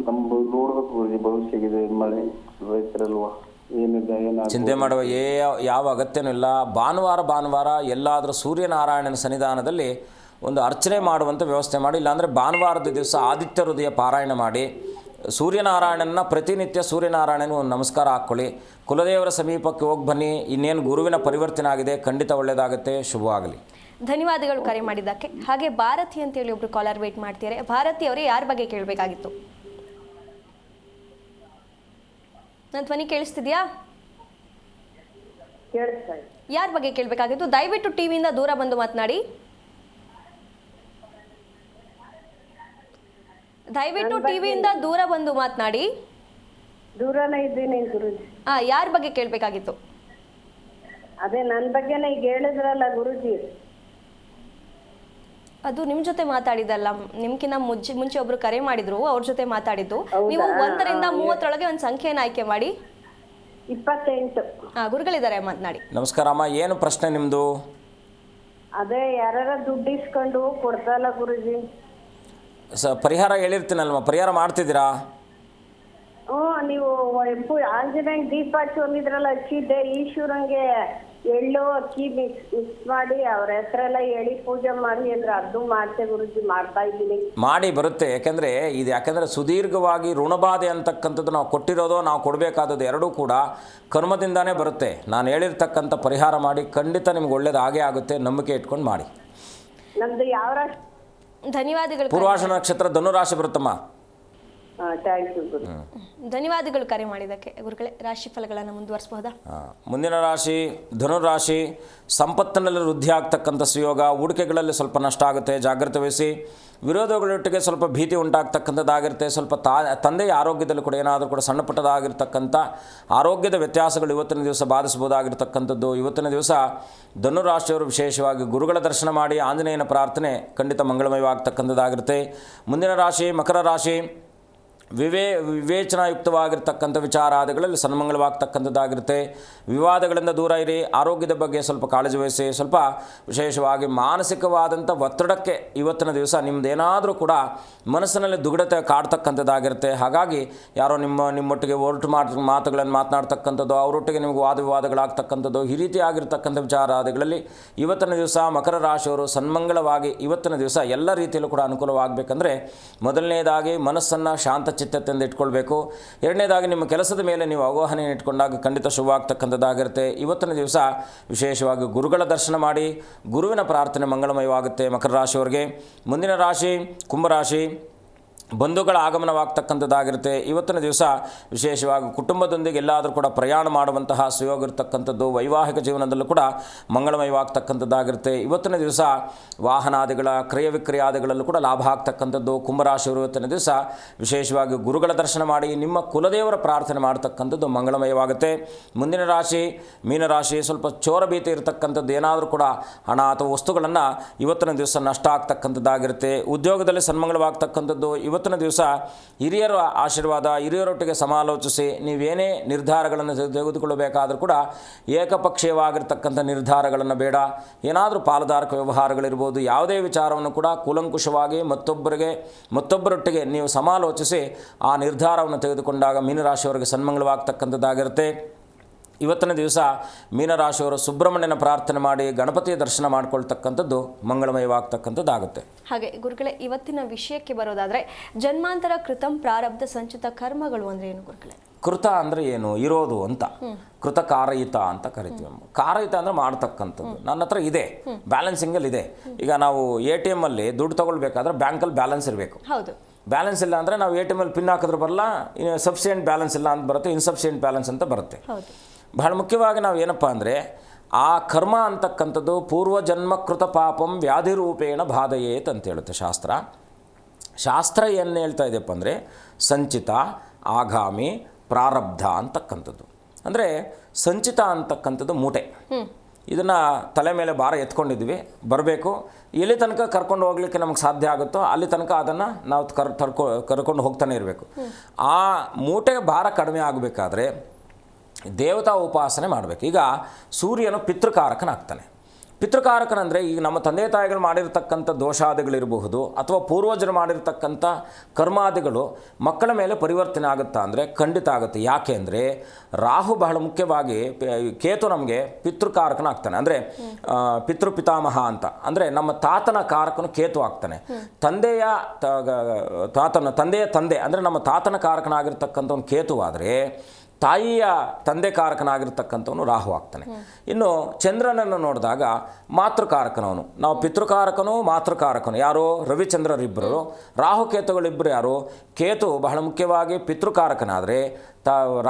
ನಮ್ದು ನೋಡ್ಬೇಕು ಗುರುಜಿ, ಭವಿಷ್ಯಗಿದೆ. ಮಳೆ ರೈತರಲ್ವಾ, ಏನಿದೆ ಚಿಂತೆ ಮಾಡುವ ಯಾವ ಅಗತ್ಯನೂ ಇಲ್ಲ. ಭಾನುವಾರ ಎಲ್ಲಾದರೂ ಸೂರ್ಯನಾರಾಯಣನ ಸನ್ನಿಧಾನದಲ್ಲಿ ಒಂದು ಅರ್ಚನೆ ಮಾಡುವಂಥ ವ್ಯವಸ್ಥೆ ಮಾಡಿ. ಇಲ್ಲಾಂದರೆ ಭಾನುವಾರದ ದಿವಸ ಆದಿತ್ಯ ಹೃದಯ ಪಾರಾಯಣ ಮಾಡಿ ಸೂರ್ಯನಾರಾಯಣನ ಪ್ರತಿನಿತ್ಯ ಸೂರ್ಯನಾರಾಯಣನ ಒಂದು ನಮಸ್ಕಾರ ಹಾಕ್ಕೊಳ್ಳಿ. ಕುಲದೇವರ ಸಮೀಪಕ್ಕೆ ಹೋಗಿ ಬನ್ನಿ. ಇನ್ನೇನು ಗುರುವಿನ ಪರಿವರ್ತನೆ ಆಗಿದೆ, ಖಂಡಿತ ಒಳ್ಳೆಯದಾಗುತ್ತೆ. ಶುಭವಾಗಲಿ. ಧನ್ಯವಾದಗಳು ಕರೆ ಮಾಡಿದ್ದಕ್ಕೆ. ಹಾಗೆ ಭಾರತಿ ಅಂತೇಳಿ ಒಬ್ರು ಕಾಲರ್ ವೇಟ್ ಮಾಡ್ತಾರೆ. ಭಾರತಿ ಅವರೇ, ಯಾರ ಬಗ್ಗೆ ಕೇಳಬೇಕಾಗಿತ್ತು? ನನ್ನ ಧ್ವನಿ ಕೇಳಿಸ್ತಿದ್ಯಾ? ಯಾರ ಬಗ್ಗೆ ಕೇಳಬೇಕಾಗಿತ್ತು? ದಯವಿಟ್ಟು ಟಿವಿಯಿಂದ ದೂರ ಬಂದು ಮಾತನಾಡಿ. ದಯವಿಟ್ಟು ಟಿವಿಯಿಂದ ದೂರ ಬಂದು ಮಾತನಾಡಿ. ದೂರನೇ ಇದ್ದೀನಿ ಗುರುಜಿ. ಯಾರ ಬಗ್ಗೆ ಕೇಳಬೇಕಾಗಿತ್ತು? ಅದೇ ನನ್ನ ಬಗ್ಗೆನೇ ಈಗ ಹೇಳಿದ್ರಲ್ಲ ಗುರುಜಿ. ಅದು ನಿಮ್ ಜೊತೆ ಮಾತಾಡಿದಲ್ಲ, ನಿಮ್ಕಿನ್ನ ಮುಂಚೆ ಒಬ್ರು ಕರೆ ಮಾಡಿದ್ರು, ಅವ್ರ ಜೊತೆ ಮಾತಾಡಿದ್ದು. ನೀವು 1 ರಿಂದ 30 ಒಂದು ಸಂಖ್ಯೆಯನ್ನು ಆಯ್ಕೆ ಮಾಡಿ. 28. ಗುರುಗಳಿದ್ದಾರೆ, ಮಾತನಾಡಿ. ನಮಸ್ಕಾರ ಅಮ್ಮ, ಏನು ಪ್ರಶ್ನೆ ನಿಮ್ಮದು? ಅದೇ ಯಾರ ದುಡ್ಡು ಇಸ್ಕೊಂಡು ಕೊಡ್ತಲ್ಲ ಗುರುಜಿ. ಪರಿಹಾರ ಹೇಳಿರ್ತೀನಲ್ವ, ಪರಿಹಾರ ಮಾಡ್ತಿದ್ದೀರಾ? ನೀವು ಆಂಜನೇಯ ದೀಪ ಹಚ್ಚಿದ್ರಲ್ಲ, ಹಚ್ಚಿದ್ದೆ. ಈಶ್ವರಂಗೆ ಎಳ್ಳು ಅಕ್ಕಿ ಮಿಕ್ಸ್ ಮಾಡಿ ಅವ್ರ ಹೆಸರೆಲ್ಲ ಹೇಳಿ ಪೂಜೆ ಮಾಡಿ ಅಂದ್ರೆ ಅದು ಮಾಡ್ತೆ ಗುರುಜಿ, ಮಾಡ್ತಾ ಇದ್ದೀನಿ. ಮಾಡಿ ಬರುತ್ತೆ. ಯಾಕೆಂದರೆ ಸುದೀರ್ಘವಾಗಿ ಋಣಬಾಧೆ ಅಂತಕ್ಕಂಥದ್ದು ನಾವು ಕೊಟ್ಟಿರೋದು, ನಾವು ಕೊಡಬೇಕಾದದ್ದು ಎರಡೂ ಕೂಡ ಕರ್ಮದಿಂದಾನೇ ಬರುತ್ತೆ. ನಾನು ಹೇಳಿರ್ತಕ್ಕಂಥ ಪರಿಹಾರ ಮಾಡಿ, ಖಂಡಿತ ನಿಮ್ಗೆ ಒಳ್ಳೇದು ಆಗೇ ಆಗುತ್ತೆ. ನಂಬಿಕೆ ಇಟ್ಕೊಂಡು ಮಾಡಿ. ನಮ್ದು ಯಾವ ರಾಶಿ? ಧನ್ಯವಾದಗಳು. ಪೂರ್ವಾಷ ನಕ್ಷತ್ರ ಧನುರಾಶಿ ಬರುತ್ತಮ್ಮ. ಥ್ಯಾಂಕ್ ಯು ಗುರು. ಧನ್ಯವಾದಗಳು ಕರೆ ಮಾಡಿದ್ದಕ್ಕೆ. ಗುರುಗಳೇ, ರಾಶಿ ಫಲಗಳನ್ನು ಮುಂದುವರಿಸಬಹುದಾ? ಮುಂದಿನ ರಾಶಿ ಧನುರಾಶಿ. ಸಂಪತ್ತಿನಲ್ಲಿ ವೃದ್ಧಿ ಆಗ್ತಕ್ಕಂಥ ಸುಯೋಗ, ಹೂಡಿಕೆಗಳಲ್ಲಿ ಸ್ವಲ್ಪ ನಷ್ಟ ಆಗುತ್ತೆ, ಜಾಗ್ರತೆ ವಹಿಸಿ. ವಿರೋಧಗಳೊಟ್ಟಿಗೆ ಸ್ವಲ್ಪ ಭೀತಿ ಉಂಟಾಗ್ತಕ್ಕಂಥದ್ದಾಗಿರುತ್ತೆ. ಸ್ವಲ್ಪ ತಂದೆಯ ಆರೋಗ್ಯದಲ್ಲಿ ಕೂಡ ಏನಾದರೂ ಕೂಡ ಸಣ್ಣ ಪುಟ್ಟದಾಗಿರ್ತಕ್ಕಂಥ ಆರೋಗ್ಯದ ವ್ಯತ್ಯಾಸಗಳು ಇವತ್ತಿನ ದಿವಸ ಬಾಧಿಸಬಹುದಾಗಿರ್ತಕ್ಕಂಥದ್ದು. ಇವತ್ತಿನ ದಿವಸ ಧನುರಾಶಿಯವರು ವಿಶೇಷವಾಗಿ ಗುರುಗಳ ದರ್ಶನ ಮಾಡಿ ಆಂಜನೇಯನ ಪ್ರಾರ್ಥನೆ ಖಂಡಿತ ಮಂಗಳಮಯವಾಗ್ತಕ್ಕಂಥದ್ದಾಗಿರುತ್ತೆ. ಮುಂದಿನ ರಾಶಿ ಮಕರ ರಾಶಿ. ವಿವೇಚನಾಯುಕ್ತವಾಗಿರ್ತಕ್ಕಂಥ ವಿಚಾರಾದಿಗಳಲ್ಲಿ ಸನ್ಮಂಗಳವಾಗ್ತಕ್ಕಂಥದ್ದಾಗಿರುತ್ತೆ. ವಿವಾದಗಳಿಂದ ದೂರ ಇರಿ. ಆರೋಗ್ಯದ ಬಗ್ಗೆ ಸ್ವಲ್ಪ ಕಾಳಜಿ ವಹಿಸಿ. ಸ್ವಲ್ಪ ವಿಶೇಷವಾಗಿ ಮಾನಸಿಕವಾದಂಥ ಒತ್ತಡಕ್ಕೆ ಇವತ್ತಿನ ದಿವಸ ನಿಮ್ಮದೇನಾದರೂ ಕೂಡ ಮನಸ್ಸಿನಲ್ಲಿ ದುಗುಡತೆ ಕಾಡ್ತಕ್ಕಂಥದ್ದಾಗಿರುತ್ತೆ. ಹಾಗಾಗಿ ಯಾರೋ ನಿಮ್ಮೊಟ್ಟಿಗೆ ಹೊರಟು ಮಾತುಗಳನ್ನು ಮಾತನಾಡ್ತಕ್ಕಂಥದ್ದು, ಅವರೊಟ್ಟಿಗೆ ನಿಮಗೆ ವಾದ ವಿವಾದಗಳಾಗ್ತಕ್ಕಂಥದ್ದು, ಈ ರೀತಿಯಾಗಿರ್ತಕ್ಕಂಥ ವಿಚಾರಾದಿಗಳಲ್ಲಿ ಇವತ್ತಿನ ದಿವಸ ಮಕರ ರಾಶಿಯವರು ಸನ್ಮಂಗಳವಾಗಿ ಇವತ್ತಿನ ದಿವಸ ಎಲ್ಲ ರೀತಿಯಲ್ಲೂ ಕೂಡ ಅನುಕೂಲವಾಗಬೇಕಂದ್ರೆ ಮೊದಲನೇದಾಗಿ ಮನಸ್ಸನ್ನು ಶಾಂತ ಚಿತ್ತತೆಯಿಂದ ಇಟ್ಕೊಳ್ಬೇಕು. ಎರಡನೇದಾಗಿ ನಿಮ್ಮ ಕೆಲಸದ ಮೇಲೆ ನೀವು ಅವಗಾಹನೆಯನ್ನು ಇಟ್ಕೊಂಡಾಗ ಖಂಡಿತ ಶುಭವಾಗ್ತಕ್ಕಂಥದ್ದಾಗಿರುತ್ತೆ. ಇವತ್ತಿನ ದಿವಸ ವಿಶೇಷವಾಗಿ ಗುರುಗಳ ದರ್ಶನ ಮಾಡಿ ಗುರುವಿನ ಪ್ರಾರ್ಥನೆ ಮಂಗಳಮಯವಾಗುತ್ತೆ ಮಕರ ರಾಶಿಯವರಿಗೆ. ಮುಂದಿನ ರಾಶಿ ಕುಂಭರಾಶಿ. ಬಂಧುಗಳ ಆಗಮನವಾಗ್ತಕ್ಕಂಥದ್ದಾಗಿರುತ್ತೆ. ಇವತ್ತಿನ ದಿವಸ ವಿಶೇಷವಾಗಿ ಕುಟುಂಬದೊಂದಿಗೆ ಎಲ್ಲಾದರೂ ಕೂಡ ಪ್ರಯಾಣ ಮಾಡುವಂತಹ ಸುಯೋಗ ಇರತಕ್ಕಂಥದ್ದು. ವೈವಾಹಿಕ ಜೀವನದಲ್ಲೂ ಕೂಡ ಮಂಗಳಮಯವಾಗ್ತಕ್ಕಂಥದ್ದಾಗಿರುತ್ತೆ. ಇವತ್ತಿನ ದಿವಸ ವಾಹನಾದಿಗಳ ಕ್ರಯ ವಿಕ್ರಯಾದಿಗಳಲ್ಲೂ ಕೂಡ ಲಾಭ ಆಗ್ತಕ್ಕಂಥದ್ದು. ಕುಂಭರಾಶಿಯವರು ಇವತ್ತಿನ ದಿವಸ ವಿಶೇಷವಾಗಿ ಗುರುಗಳ ದರ್ಶನ ಮಾಡಿ ನಿಮ್ಮ ಕುಲದೇವರ ಪ್ರಾರ್ಥನೆ ಮಾಡ್ತಕ್ಕಂಥದ್ದು ಮಂಗಳಮಯವಾಗುತ್ತೆ. ಮುಂದಿನ ರಾಶಿ ಮೀನರಾಶಿ. ಸ್ವಲ್ಪ ಚೋರ ಭೀತಿ ಇರತಕ್ಕಂಥದ್ದು, ಏನಾದರೂ ಕೂಡ ಹಣ ಅಥವಾ ವಸ್ತುಗಳನ್ನು ಇವತ್ತಿನ ದಿವಸ ನಷ್ಟ ಆಗ್ತಕ್ಕಂಥದ್ದಾಗಿರುತ್ತೆ. ಉದ್ಯೋಗದಲ್ಲಿ ಸನ್ಮಂಗಳವಾಗ್ತಕ್ಕಂಥದ್ದು. ಇವತ್ತಿನ ದಿವಸ ಹಿರಿಯರ ಆಶೀರ್ವಾದ, ಹಿರಿಯರೊಟ್ಟಿಗೆ ಸಮಾಲೋಚಿಸಿ ನೀವೇನೇ ನಿರ್ಧಾರಗಳನ್ನು ತೆಗೆದುಕೊಳ್ಳಬೇಕಾದರೂ ಕೂಡ ಏಕಪಕ್ಷೀಯವಾಗಿರ್ತಕ್ಕಂಥ ನಿರ್ಧಾರಗಳನ್ನು ಬೇಡ. ಏನಾದರೂ ಪಾಲುದಾರಕ ವ್ಯವಹಾರಗಳಿರ್ಬೋದು, ಯಾವುದೇ ವಿಚಾರವನ್ನು ಕೂಡ ಕೂಲಂಕುಷವಾಗಿ ಮತ್ತೊಬ್ಬರೊಟ್ಟಿಗೆ ನೀವು ಸಮಾಲೋಚಿಸಿ ಆ ನಿರ್ಧಾರವನ್ನು ತೆಗೆದುಕೊಂಡಾಗ ಮೀನರಾಶಿಯವರಿಗೆ ಸನ್ಮಂಗಳವಾಗ್ತಕ್ಕಂಥದ್ದಾಗಿರುತ್ತೆ. ಇವತ್ತಿನ ದಿವಸ ಮೀನರಾಶಿಯವರು ಸುಬ್ರಹ್ಮಣ್ಯನ ಪ್ರಾರ್ಥನೆ ಮಾಡಿ ಗಣಪತಿಯ ದರ್ಶನ ಮಾಡ್ಕೊಳ್ತಕ್ಕಂಥದ್ದು ಮಂಗಳಮಯವಾಗ್ತಕ್ಕಂಥದ್ದಾಗುತ್ತೆ. ಹಾಗೆ ಗುರುಗಳೇ, ಇವತ್ತಿನ ವಿಷಯಕ್ಕೆ ಬರೋದಾದರೆ ಜನ್ಮಾಂತರ ಕೃತಂ ಪ್ರಾರಬ್ಧ ಸಂಚಿತ ಕರ್ಮಗಳು ಅಂದರೆ ಏನು ಗುರುಗಳೇ? ಕೃತ ಅಂದರೆ ಏನು? ಇರೋದು ಅಂತ. ಕೃತ ಕಾರಯಿತ ಅಂತ ಕರಿತೀವಿ. ಕಾರಯಿತ ಅಂದರೆ ಮಾಡ್ತಕ್ಕಂಥದ್ದು. ನನ್ನ ಹತ್ರ ಇದೆ, ಬ್ಯಾಲೆನ್ಸಿಂಗಲ್ಲಿ ಇದೆ. ಈಗ ನಾವು ATM ಅಲ್ಲಿ ದುಡ್ಡು ತಗೊಳ್ಬೇಕಾದ್ರೆ ಬ್ಯಾಂಕಲ್ಲಿ ಬ್ಯಾಲೆನ್ಸ್ ಇರಬೇಕು. ಹೌದು. ಬ್ಯಾಲೆನ್ಸ್ ಇಲ್ಲ ಅಂದರೆ ನಾವು ATM ಅಲ್ಲಿ ಪಿನ್ ಹಾಕಿದ್ರೆ ಬರಲ್ಲ, ಸಫಿಷಿಯೆಂಟ್ ಬ್ಯಾಲೆನ್ಸ್ ಇಲ್ಲ ಅಂತ ಬರುತ್ತೆ, ಇನ್ಸಫಿಷಿಯೆಂಟ್ ಬ್ಯಾಲೆನ್ಸ್ ಅಂತ ಬರುತ್ತೆ. ಬಹಳ ಮುಖ್ಯವಾಗಿ ನಾವು ಏನಪ್ಪ ಅಂದರೆ ಆ ಕರ್ಮ ಅಂತಕ್ಕಂಥದ್ದು ಪೂರ್ವಜನ್ಮಕೃತ ಪಾಪಂ ವ್ಯಾಧಿರೂಪೇಣ ಬಾಧಯೇತ್ ಅಂತ ಹೇಳುತ್ತೆ ಶಾಸ್ತ್ರ. ಶಾಸ್ತ್ರ ಏನು ಹೇಳ್ತಾ ಇದೆಯಪ್ಪ ಅಂದರೆ ಸಂಚಿತ, ಆಗಾಮಿ, ಪ್ರಾರಬ್ಧ ಅಂತಕ್ಕಂಥದ್ದು. ಅಂದರೆ ಸಂಚಿತ ಅಂತಕ್ಕಂಥದ್ದು ಮೂಟೆ. ಇದನ್ನು ತಲೆ ಮೇಲೆ ಭಾರ ಎತ್ಕೊಂಡಿದ್ವಿ, ಬರಬೇಕು, ಎಲ್ಲಿ ತನಕ ಕರ್ಕೊಂಡು ಹೋಗ್ಲಿಕ್ಕೆ ನಮಗೆ ಸಾಧ್ಯ ಆಗುತ್ತೋ ಅಲ್ಲಿ ತನಕ ಅದನ್ನು ನಾವು ಕರ್ಕೊಂಡು ಹೋಗ್ತಾನೆ ಇರಬೇಕು. ಆ ಮೂಟೆಗೆ ಭಾರ ಕಡಿಮೆ ಆಗಬೇಕಾದ್ರೆ ದೇವತಾ ಉಪಾಸನೆ ಮಾಡಬೇಕು. ಈಗ ಸೂರ್ಯನು ಪಿತೃಕಾರಕನಾಗ್ತಾನೆ. ಪಿತೃಕಾರಕನಂದರೆ ಈಗ ನಮ್ಮ ತಂದೆ ತಾಯಿಗಳು ಮಾಡಿರ್ತಕ್ಕಂಥ ದೋಷಾದಿಗಳಿರಬಹುದು ಅಥವಾ ಪೂರ್ವಜರು ಮಾಡಿರ್ತಕ್ಕಂಥ ಕರ್ಮಾದಿಗಳು ಮಕ್ಕಳ ಮೇಲೆ ಪರಿವರ್ತನೆ ಆಗುತ್ತಾ ಅಂದರೆ ಖಂಡಿತ ಆಗುತ್ತೆ. ಯಾಕೆ ಅಂದರೆ ರಾಹು ಬಹಳ ಮುಖ್ಯವಾಗಿ, ಕೇತು ನಮಗೆ ಪಿತೃಕಾರಕನಾಗ್ತಾನೆ. ಅಂದರೆ ಪಿತೃಪಿತಾಮಹ ಅಂತ ಅಂದರೆ ನಮ್ಮ ತಾತನ ಕಾರಕನು ಕೇತು ಆಗ್ತಾನೆ. ತಂದೆಯ ತಂದೆ ಅಂದರೆ ನಮ್ಮ ತಾತನ ಕಾರಕನಾಗಿರ್ತಕ್ಕಂಥವ್ನು ಕೇತು ಆದರೆ ತಾಯಿಯ ತಂದೆ ಕಾರಕನಾಗಿರ್ತಕ್ಕಂಥವನು ರಾಹು ಆಗ್ತಾನೆ. ಇನ್ನು ಚಂದ್ರನನ್ನು ನೋಡಿದಾಗ ಮಾತೃಕಾರಕನವನು. ನಾವು ಪಿತೃಕಾರಕನು ಮಾತೃಕಾರಕನು ಯಾರು? ರವಿಚಂದ್ರರಿಬ್ಬರು. ರಾಹುಕೇತುಗಳಿಬ್ಬರು ಯಾರು? ಕೇತು ಬಹಳ ಮುಖ್ಯವಾಗಿ ಪಿತೃಕಾರಕನಾದರೆ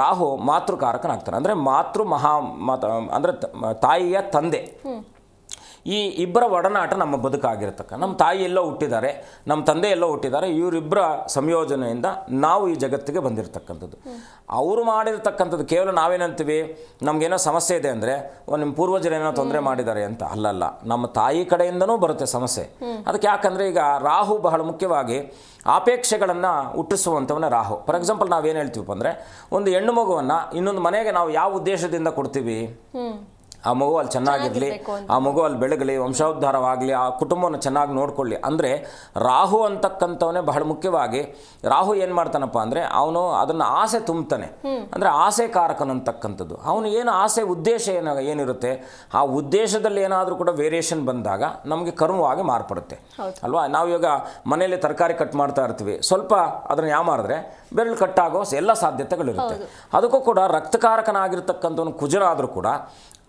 ರಾಹು ಮಾತೃಕಾರಕನಾಗ್ತಾನೆ. ಅಂದರೆ ಅಂದರೆ ತಾಯಿಯ ತಂದೆ. ಈ ಇಬ್ಬರ ಒಡನಾಟ ನಮ್ಮ ಬದುಕಾಗಿರ್ತಕ್ಕ, ನಮ್ಮ ತಾಯಿ ಎಲ್ಲೋ ಹುಟ್ಟಿದ್ದಾರೆ, ನಮ್ಮ ತಂದೆ ಎಲ್ಲೋ ಹುಟ್ಟಿದ್ದಾರೆ, ಇವರಿಬ್ಬರ ಸಂಯೋಜನೆಯಿಂದ ನಾವು ಈ ಜಗತ್ತಿಗೆ ಬಂದಿರತಕ್ಕಂಥದ್ದು. ಅವರು ಮಾಡಿರ್ತಕ್ಕಂಥದ್ದು ಕೇವಲ ನಾವೇನಂತೀವಿ, ನಮಗೇನೋ ಸಮಸ್ಯೆ ಇದೆ ಅಂದರೆ ನಿಮ್ಮ ಪೂರ್ವಜರೇನೋ ತೊಂದರೆ ಮಾಡಿದ್ದಾರೆ ಅಂತ. ಅಲ್ಲಲ್ಲ, ನಮ್ಮ ತಾಯಿ ಕಡೆಯಿಂದನೂ ಬರುತ್ತೆ ಸಮಸ್ಯೆ. ಅದಕ್ಕೆ ಯಾಕಂದರೆ ಈಗ ರಾಹು ಬಹಳ ಮುಖ್ಯವಾಗಿ ಆಪೇಕ್ಷೆಗಳನ್ನು ಹುಟ್ಟಿಸುವಂಥವನ್ನ ರಾಹು. ಫಾರ್ ಎಕ್ಸಾಂಪಲ್ ನಾವೇನು ಹೇಳ್ತೀವಪ್ಪ ಅಂದರೆ, ಒಂದು ಹೆಣ್ಣು ಮಗುವನ್ನು ಇನ್ನೊಂದು ಮನೆಗೆ ನಾವು ಯಾವ ಉದ್ದೇಶದಿಂದ ಕೊಡ್ತೀವಿ, ಆ ಮಗು ಅಲ್ಲಿ ಚೆನ್ನಾಗಿರಲಿ, ಆ ಮಗು ಅಲ್ಲಿ ಬೆಳಗಲಿ, ವಂಶೋದ್ಧಾರವಾಗಲಿ, ಆ ಕುಟುಂಬವನ್ನು ಚೆನ್ನಾಗಿ ನೋಡ್ಕೊಳ್ಳಿ ಅಂದರೆ ರಾಹು ಅಂತಕ್ಕಂಥವನೇ ಬಹಳ ಮುಖ್ಯವಾಗಿ. ರಾಹು ಏನು ಮಾಡ್ತಾನಪ್ಪ ಅಂದರೆ ಅವನು ಅದನ್ನು ಆಸೆ ತುಂಬ್ತಾನೆ, ಅಂದರೆ ಆಸೆ ಕಾರಕನಂತಕ್ಕಂಥದ್ದು. ಅವನು ಏನು ಆಸೆ ಉದ್ದೇಶ ಏನಿರುತ್ತೆ, ಆ ಉದ್ದೇಶದಲ್ಲಿ ಏನಾದರೂ ಕೂಡ ವೇರಿಯೇಷನ್ ಬಂದಾಗ ನಮಗೆ ಕರ್ಮವಾಗಿ ಮಾರ್ಪಡುತ್ತೆ ಅಲ್ವಾ. ನಾವು ಇವಾಗ ಮನೆಯಲ್ಲಿ ತರಕಾರಿ ಕಟ್ ಮಾಡ್ತಾ ಇರ್ತೀವಿ, ಸ್ವಲ್ಪ ಅದನ್ನು ಯಾವ ಮಾಡಿದ್ರೆ ಬೆರಳು ಕಟ್ಟಾಗೋ ಎಲ್ಲ ಸಾಧ್ಯತೆಗಳಿರುತ್ತೆ. ಅದಕ್ಕೂ ಕೂಡ ರಕ್ತಕಾರಕನಾಗಿರ್ತಕ್ಕಂಥವನು ಕುಜರಾದರೂ ಕೂಡ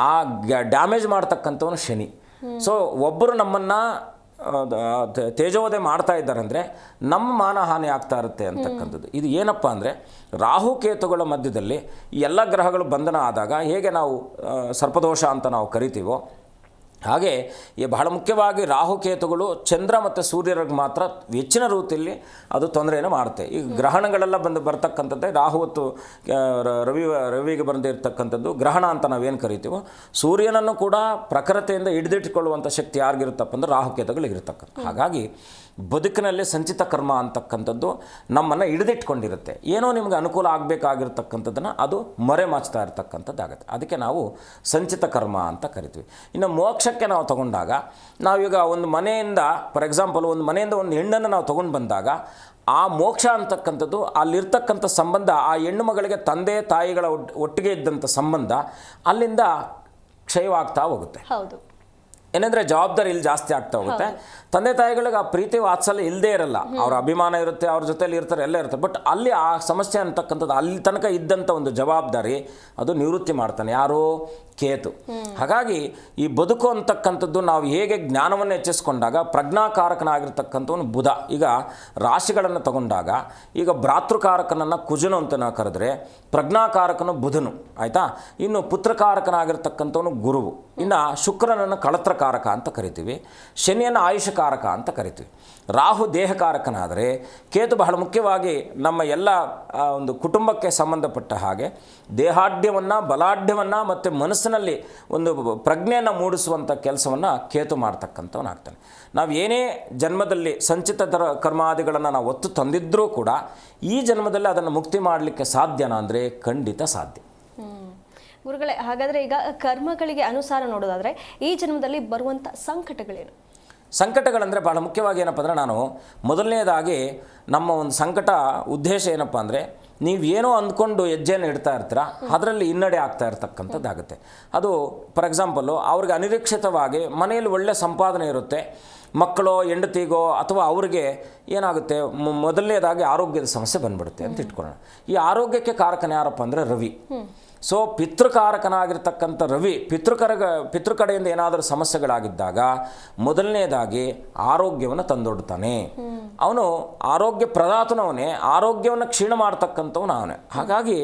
ಆ ಡ್ಯಾಮೇಜ್ ಮಾಡ್ತಕ್ಕಂಥವನು ಶನಿ. ಸೊ ಒಬ್ಬರು ನಮ್ಮನ್ನು ತೇಜೋವಧೆ ಮಾಡ್ತಾ ಇದ್ದಾರೆ ಅಂದರೆ ನಮ್ಮ ಮಾನಹಾನಿ ಆಗ್ತಾ ಇರುತ್ತೆ ಅಂತಕ್ಕಂಥದ್ದು. ಇದು ಏನಪ್ಪ ಅಂದರೆ ರಾಹುಕೇತುಗಳ ಮಧ್ಯದಲ್ಲಿ ಈ ಎಲ್ಲ ಗ್ರಹಗಳು ಬಂಧನ ಆದಾಗ ಹೇಗೆ ನಾವು ಸರ್ಪದೋಷ ಅಂತ ನಾವು ಕರಿತೀವೋ, ಹಾಗೆ ಬಹಳ ಮುಖ್ಯವಾಗಿ ರಾಹುಕೇತುಗಳು ಚಂದ್ರ ಮತ್ತು ಸೂರ್ಯರಿಗೆ ಮಾತ್ರ ಹೆಚ್ಚಿನ ರೀತಿಯಲ್ಲಿ ಅದು ತೊಂದರೆಯನ್ನು ಮಾಡುತ್ತೆ. ಈ ಗ್ರಹಣಗಳೆಲ್ಲ ಬರ್ತಕ್ಕಂಥದ್ದೇ ರಾಹು ಮತ್ತು ರವಿಗೆ ಬಂದಿರತಕ್ಕಂಥದ್ದು ಗ್ರಹಣ ಅಂತ ನಾವೇನು ಕರಿತೀವೋ. ಸೂರ್ಯನನ್ನು ಕೂಡ ಪ್ರಖರತೆಯಿಂದ ಹಿಡಿದಿಟ್ಟುಕೊಳ್ಳುವಂಥ ಶಕ್ತಿ ಯಾರಿಗಿರುತ್ತಪ್ಪ ಅಂದರೆ ರಾಹುಕೇತುಗಳಿಗಿರ್ತಕ್ಕಂಥ. ಹಾಗಾಗಿ ಬದುಕಿನಲ್ಲಿ ಸಂಚಿತ ಕರ್ಮ ಅಂತಕ್ಕಂಥದ್ದು ನಮ್ಮನ್ನು ಹಿಡಿದಿಟ್ಕೊಂಡಿರುತ್ತೆ. ಏನೋ ನಿಮಗೆ ಅನುಕೂಲ ಆಗಬೇಕಾಗಿರ್ತಕ್ಕಂಥದ್ದನ್ನು ಅದು ಮರೆಮಾಚ್ತಾ ಇರ್ತಕ್ಕಂಥದ್ದಾಗುತ್ತೆ. ಅದಕ್ಕೆ ನಾವು ಸಂಚಿತ ಕರ್ಮ ಅಂತ ಕರಿತೀವಿ. ಇನ್ನು ಮೋಕ್ಷಕ್ಕೆ ನಾವು ತಗೊಂಡಾಗ, ನಾವೀಗ ಒಂದು ಮನೆಯಿಂದ ಫಾರ್ ಎಕ್ಸಾಂಪಲ್ ಒಂದು ಮನೆಯಿಂದ ಒಂದು ಹೆಣ್ಣನ್ನು ನಾವು ತೊಗೊಂಡು ಬಂದಾಗ ಆ ಮೋಕ್ಷ ಅಂತಕ್ಕಂಥದ್ದು ಅಲ್ಲಿರ್ತಕ್ಕಂಥ ಸಂಬಂಧ, ಆ ಹೆಣ್ಣು ಮಗಳಿಗೆ ತಂದೆ ತಾಯಿಗಳ ಒಟ್ಟಿಗೆ ಇದ್ದಂಥ ಸಂಬಂಧ ಅಲ್ಲಿಂದ ಕ್ಷಯವಾಗ್ತಾ ಹೋಗುತ್ತೆ. ಹೌದು. ಏನಂದರೆ ಜವಾಬ್ದಾರಿ ಇಲ್ಲಿ ಜಾಸ್ತಿ ಆಗ್ತಾ ಹೋಗುತ್ತೆ. ತಂದೆ ತಾಯಿಗಳಿಗೆ ಆ ಪ್ರೀತಿ ವಾತ್ಸಲ್ಯ ಇಲ್ಲದೇ ಇರಲ್ಲ, ಅವ್ರ ಅಭಿಮಾನ ಇರುತ್ತೆ, ಅವ್ರ ಜೊತೆಲಿ ಇರ್ತಾರೆ, ಎಲ್ಲ ಇರ್ತಾರೆ. ಬಟ್ ಅಲ್ಲಿ ಆ ಸಮಸ್ಯೆ ಅಂತಕ್ಕಂಥದ್ದು ಅಲ್ಲಿ ತನಕ ಇದ್ದಂಥ ಒಂದು ಜವಾಬ್ದಾರಿ ಅದು ನಿವೃತ್ತಿ ಮಾಡ್ತಾನೆ ಯಾರು, ಕೇತು. ಹಾಗಾಗಿ ಈ ಬದುಕು ಅಂತಕ್ಕಂಥದ್ದು ನಾವು ಹೇಗೆ ಜ್ಞಾನವನ್ನು ಹೆಚ್ಚಿಸ್ಕೊಂಡಾಗ ಪ್ರಜ್ಞಾಕಾರಕನಾಗಿರ್ತಕ್ಕಂಥವನು ಬುಧ. ಈಗ ರಾಶಿಗಳನ್ನು ತಗೊಂಡಾಗ ಈಗ ಭ್ರಾತೃಕಾರಕನನ್ನು ಕುಜನು ಅಂತ ನಾವು ಕರೆದ್ರೆ, ಪ್ರಜ್ಞಾಕಾರಕನು ಬುಧನು, ಆಯಿತಾ. ಇನ್ನು ಪುತ್ರಕಾರಕನಾಗಿರ್ತಕ್ಕಂಥವನು ಗುರುವು. ಇನ್ನು ಶುಕ್ರನನ್ನು ಕಳತ್ರಕಾರಕ ಅಂತ ಕರಿತೀವಿ, ಶನಿಯನ್ನು ಆಯುಷಕಾರಕ ಅಂತ ಕರಿತೀವಿ. ರಾಹು ದೇಹಕಾರಕನಾದರೆ ಕೇತು ಬಹಳ ಮುಖ್ಯವಾಗಿ ನಮ್ಮ ಎಲ್ಲ ಒಂದು ಕುಟುಂಬಕ್ಕೆ ಸಂಬಂಧಪಟ್ಟ ಹಾಗೆ ದೇಹಾಢ್ಯವನ್ನು, ಬಲಾಢ್ಯವನ್ನು ಮತ್ತು ಮನಸ್ಸಿನಲ್ಲಿ ಒಂದು ಪ್ರಜ್ಞೆಯನ್ನು ಮೂಡಿಸುವಂಥ ಕೆಲಸವನ್ನು ಕೇತು ಮಾಡ್ತಕ್ಕಂಥವನಾಗ್ತಾನೆ. ನಾವು ಏನೇ ಜನ್ಮದಲ್ಲಿ ಸಂಚಿತ ಕರ್ಮಾದಿಗಳನ್ನು ನಾವು ಒತ್ತು ತಂದಿದ್ದರೂ ಕೂಡ ಈ ಜನ್ಮದಲ್ಲಿ ಅದನ್ನು ಮುಕ್ತಿ ಮಾಡಲಿಕ್ಕೆ ಸಾಧ್ಯನಾ ಅಂದರೆ ಖಂಡಿತ ಸಾಧ್ಯ. ಗುರುಗಳೇ, ಹಾಗಾದರೆ ಈಗ ಕರ್ಮಗಳಿಗೆ ಅನುಸಾರ ನೋಡೋದಾದರೆ ಈ ಜನ್ಮದಲ್ಲಿ ಬರುವಂಥ ಸಂಕಟಗಳೇನು? ಸಂಕಟಗಳಂದರೆ ಬಹಳ ಮುಖ್ಯವಾಗಿ ಏನಪ್ಪ ಅಂದರೆ, ನಾನು ಮೊದಲನೇದಾಗಿ ನಮ್ಮ ಒಂದು ಸಂಕಟ ಉದ್ದೇಶ ಏನಪ್ಪ ಅಂದರೆ, ನೀವೇನೋ ಅಂದ್ಕೊಂಡು ಹೆಜ್ಜೆಯನ್ನು ಇಡ್ತಾ ಇರ್ತೀರ, ಅದರಲ್ಲಿ ಹಿನ್ನಡೆ ಆಗ್ತಾ ಇರ್ತಕ್ಕಂಥದ್ದಾಗುತ್ತೆ. ಅದು ಫಾರ್ ಎಕ್ಸಾಂಪಲ್ಲು ಅವ್ರಿಗೆ ಅನಿರೀಕ್ಷಿತವಾಗಿ ಮನೆಯಲ್ಲಿ ಒಳ್ಳೆ ಸಂಪಾದನೆ ಇರುತ್ತೆ, ಮಕ್ಕಳು ಹೆಂಡತಿಗೋ ಅಥವಾ ಅವ್ರಿಗೆ ಏನಾಗುತ್ತೆ, ಮೊದಲನೇದಾಗಿ ಆರೋಗ್ಯದ ಸಮಸ್ಯೆ ಬಂದ್ಬಿಡುತ್ತೆ ಅಂತ ಇಟ್ಕೊಳ್ಳೋಣ. ಈ ಆರೋಗ್ಯಕ್ಕೆ ಕಾರಕನ ಯಾರಪ್ಪ ಅಂದರೆ ರವಿ. ಸೊ ಪಿತೃಕಾರಕನಾಗಿರ್ತಕ್ಕಂಥ ರವಿ ಪಿತೃ ಕಡೆಯಿಂದ ಏನಾದರೂ ಸಮಸ್ಯೆಗಳಾಗಿದ್ದಾಗ ಮೊದಲನೇದಾಗಿ ಆರೋಗ್ಯವನ್ನು ತಂದೊಡ್ತಾನೆ. ಅವನು ಆರೋಗ್ಯ ಪ್ರದಾತನವನೇ, ಆರೋಗ್ಯವನ್ನು ಕ್ಷೀಣ ಮಾಡ್ತಕ್ಕಂಥವನು ಅವನೇ. ಹಾಗಾಗಿ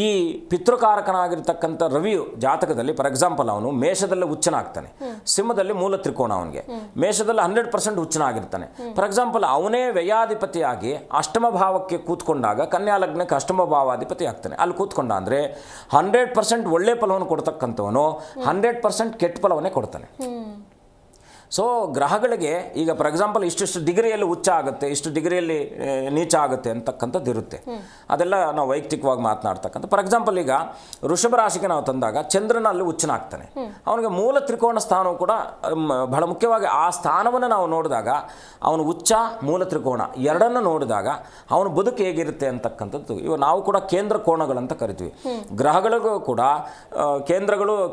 ಈ ಪಿತೃಕಾರಕನಾಗಿರ್ತಕ್ಕಂಥ ರವಿಯು ಜಾತಕದಲ್ಲಿ ಫಾರ್ ಎಕ್ಸಾಂಪಲ್ ಅವನು ಮೇಷದಲ್ಲಿ ಹುಚ್ಚನಾಗ್ತಾನೆ, ಸಿಂಹದಲ್ಲಿ ಮೂಲ ತ್ರಿಕೋಣ ಅವನಿಗೆ, ಮೇಷದಲ್ಲಿ 100% ಹುಚ್ಚನಾಗಿರ್ತಾನೆ. ಫಾರ್ ಎಕ್ಸಾಂಪಲ್ ಅವನೇ ವ್ಯಯಾಧಿಪತಿಯಾಗಿ ಅಷ್ಟಮ ಭಾವಕ್ಕೆ ಕೂತ್ಕೊಂಡಾಗ ಕನ್ಯಾ ಲಗ್ನಕ್ಕೆ ಅಷ್ಟಮ ಭಾವಾಧಿಪತಿ ಆಗ್ತಾನೆ. ಅಲ್ಲಿ ಕೂತ್ಕೊಂಡ ಅಂದರೆ 100% ಒಳ್ಳೆ ಫಲವನ್ನು ಕೊಡ್ತಕ್ಕಂಥವನು 100% ಕೆಟ್ಟ ಫಲವನ್ನೇ ಕೊಡ್ತಾನೆ. ಸೊ ಗ್ರಹಗಳಿಗೆ ಈಗ ಫಾರ್ ಎಕ್ಸಾಂಪಲ್ ಇಷ್ಟಿಷ್ಟು ಡಿಗ್ರಿಯಲ್ಲಿ ಉಚ್ಚ ಆಗುತ್ತೆ, ಇಷ್ಟು ಡಿಗ್ರಿಯಲ್ಲಿ ನೀಚ ಆಗುತ್ತೆ ಅಂತಕ್ಕಂಥದ್ದು ಇರುತ್ತೆ. ಅದೆಲ್ಲ ನಾವು ವೈಯಕ್ತಿಕವಾಗಿ ಮಾತನಾಡ್ತಕ್ಕಂಥ. ಫಾರ್ ಎಕ್ಸಾಂಪಲ್ ಈಗ ವೃಷಭ ರಾಶಿಗೆ ನಾವು ತಂದಾಗ ಚಂದ್ರನಲ್ಲಿ ಉಚ್ಚನಾಗ್ತಾನೆ, ಅವನಿಗೆ ಮೂಲ ತ್ರಿಕೋಣ ಸ್ಥಾನವು ಕೂಡ ಬಹಳ ಮುಖ್ಯವಾಗಿ ಆ ಸ್ಥಾನವನ್ನು ನಾವು ನೋಡಿದಾಗ ಅವನು ಉಚ್ಚ ಮೂಲ ತ್ರಿಕೋಣ ಎರಡನ್ನು ನೋಡಿದಾಗ ಅವನ ಬದುಕು ಹೇಗಿರುತ್ತೆ ಅಂತಕ್ಕಂಥದ್ದು. ಇವಾಗ ನಾವು ಕೂಡ ಕೇಂದ್ರ ಕೋಣಗಳಂತ ಕರಿತೀವಿ. ಗ್ರಹಗಳಿಗೂ ಕೂಡ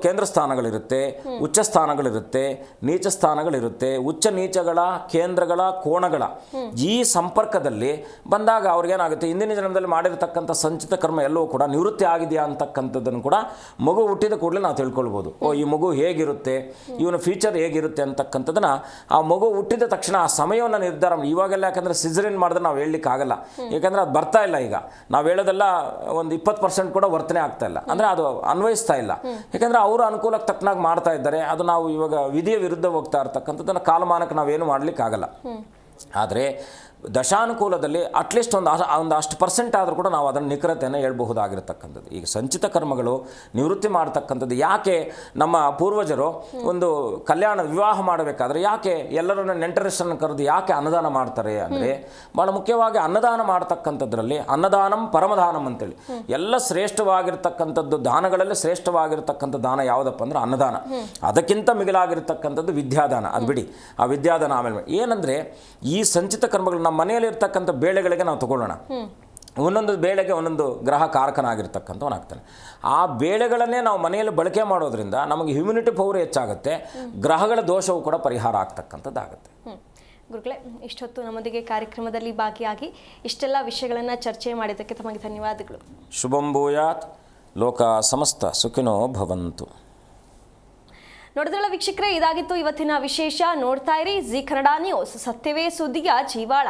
ಕೇಂದ್ರ ಸ್ಥಾನಗಳಿರುತ್ತೆ, ಉಚ್ಚ ಸ್ಥಾನಗಳಿರುತ್ತೆ, ನೀಚ ಸ್ಥಾನಗಳು ಗ್ರಹಗಳಿರುತ್ತೆ, ಉಚ್ಚ ನೀಚಗಳ ಕೇಂದ್ರಗಳ ಕೋಣಗಳ ಈ ಸಂಪರ್ಕದಲ್ಲಿ ಬಂದಾಗ ಅವ್ರಿಗೇನಾಗುತ್ತೆ, ಹಿಂದಿನ ಜನ್ಮದಲ್ಲಿ ಮಾಡಿರ್ತಕ್ಕಂಥ ಸಂಚಿತ ಕರ್ಮ ಎಲ್ಲವೂ ಕೂಡ ನಿವೃತ್ತಿ ಆಗಿದೆಯಾ ಅಂತಕ್ಕಂಥದ್ದನ್ನು ಕೂಡ ಮಗು ಹುಟ್ಟಿದ ಕೂಡಲೇ ನಾವು ತಿಳ್ಕೊಳ್ಬೋದು. ಈ ಮಗು ಹೇಗಿರುತ್ತೆ, ಇವನ ಫ್ಯೂಚರ್ ಹೇಗಿರುತ್ತೆ ಅಂತಕ್ಕಂಥದ್ದನ್ನು ಆ ಮಗು ಹುಟ್ಟಿದ ತಕ್ಷಣ ಆ ಸಮಯವನ್ನು ನಿರ್ಧಾರ ಮಾಡಿ. ಇವಾಗೆಲ್ಲ ಯಾಕಂದರೆ ಸಿಸರಿನ್ ಮಾಡಿದ್ರೆ ನಾವು ಹೇಳಲಿಕ್ಕಾಗಲ್ಲ, ಯಾಕಂದರೆ ಅದು ಬರ್ತಾ ಇಲ್ಲ. ಈಗ ನಾವು ಹೇಳೋದೆಲ್ಲ ಒಂದು 20% ಕೂಡ ವರ್ತನೆ ಆಗ್ತಾ ಇಲ್ಲ, ಅಂದರೆ ಅದು ಅನ್ವಯಿಸ್ತಾ ಇಲ್ಲ. ಯಾಕಂದರೆ ಅವರು ಅನುಕೂಲಕ್ಕೆ ತಕ್ಕನಾಗಿ ಮಾಡ್ತಾ ಇದ್ದಾರೆ. ಅದು ನಾವು ಇವಾಗ ವಿಧಿಯ ವಿರುದ್ಧ ಹೋಗ್ತಾ ಇರ್ತಕ್ಕಂಥದ್ದನ್ನು ಕಾಲಮಾನಕ್ಕೆ ನಾವೇನು ಮಾಡಲಿಕ್ಕಾಗಲ್ಲ. ಆದರೆ ದಶಾನುಕೂಲದಲ್ಲಿ ಅಟ್ಲೀಸ್ಟ್ ಒಂದು ಅಷ್ಟು ಪರ್ಸೆಂಟ್ ಆದರೂ ಕೂಡ ನಾವು ಅದನ್ನು ನಿಖರತೆಯನ್ನು ಹೇಳ್ಬಹುದಾಗಿರ್ತಕ್ಕಂಥದ್ದು. ಈಗ ಸಂಚಿತ ಕರ್ಮಗಳು ನಿವೃತ್ತಿ ಮಾಡ್ತಕ್ಕಂಥದ್ದು ಯಾಕೆ ನಮ್ಮ ಪೂರ್ವಜರು ಒಂದು ಕಲ್ಯಾಣ ವಿವಾಹ ಮಾಡಬೇಕಾದ್ರೆ ಯಾಕೆ ಎಲ್ಲರನ್ನ ನೆಂಟರಿಷ್ಟನ್ನು ಕರೆದು ಯಾಕೆ ಅನ್ನದಾನ ಮಾಡ್ತಾರೆ ಅಂದರೆ, ಭಾಳ ಮುಖ್ಯವಾಗಿ ಅನ್ನದಾನ ಮಾಡ್ತಕ್ಕಂಥದ್ರಲ್ಲಿ ಅನ್ನದಾನಂ ಪರಮದಾನಂ ಅಂತೇಳಿ ಎಲ್ಲ ಶ್ರೇಷ್ಠವಾಗಿರ್ತಕ್ಕಂಥದ್ದು ದಾನಗಳಲ್ಲಿ ಶ್ರೇಷ್ಠವಾಗಿರ್ತಕ್ಕಂಥ ದಾನ ಯಾವುದಪ್ಪ ಅಂದ್ರೆ ಅನ್ನದಾನ. ಅದಕ್ಕಿಂತ ಮಿಗಿಲಾಗಿರ್ತಕ್ಕಂಥದ್ದು ವಿದ್ಯಾದಾನ. ಅದು ಬಿಡಿ, ಆ ವಿದ್ಯಾದಾನ ಆಮೇಲೆ ಏನಂದರೆ, ಈ ಸಂಚಿತ ಕರ್ಮಗಳು ನಮ್ಮ ಮನೆಯಲ್ಲಿ ಇರ್ತಕ್ಕಂಥ ಬೇಳೆಗಳಿಗೆ ನಾವು ತಗೊಳ್ಳೋಣ. ಒಂದೊಂದು ಬೇಳೆಗೆ ಒಂದೊಂದು ಗ್ರಹ ಕಾರಕನಾಗಿರ್ತಕ್ಕಂಥವನಾಗ್ತಾನೆ. ಆ ಬೇಳೆಗಳನ್ನೇ ನಾವು ಮನೆಯಲ್ಲಿ ಬಳಕೆ ಮಾಡೋದ್ರಿಂದ ನಮಗೆ ಹ್ಯುಮಿನಿಟಿ ಪವರ್ ಹೆಚ್ಚಾಗುತ್ತೆ, ಗ್ರಹಗಳ ದೋಷವು ಕೂಡ ಪರಿಹಾರ ಆಗ್ತಕ್ಕಂಥದ್ದಾಗುತ್ತೆ. ಗುರುಗಳೇ, ಇಷ್ಟೊತ್ತು ನಮ್ಮೊಂದಿಗೆ ಕಾರ್ಯಕ್ರಮದಲ್ಲಿ ಭಾಗಿಯಾಗಿ ಇಷ್ಟೆಲ್ಲ ವಿಷಯಗಳನ್ನು ಚರ್ಚೆ ಮಾಡಿದ್ದಕ್ಕೆ ತಮಗೆ ಧನ್ಯವಾದಗಳು. ಶುಭಂ ಭೂಯಾತ್, ಲೋಕ ಸಮಸ್ತ ಸುಖಿನೋ ಭವಂತು. ನೋಡಿದ್ರಲ್ಲ ವೀಕ್ಷಕರೇ, ಇದಾಗಿತ್ತು ಇವತ್ತಿನ ವಿಶೇಷ. ನೋಡ್ತಾ ಇರಿ ಜಿ ಕನ್ನಡ ನ್ಯೂಸ್, ಸತ್ಯವೇ ಸುದ್ದಿಯ ಜೀವಾಳ.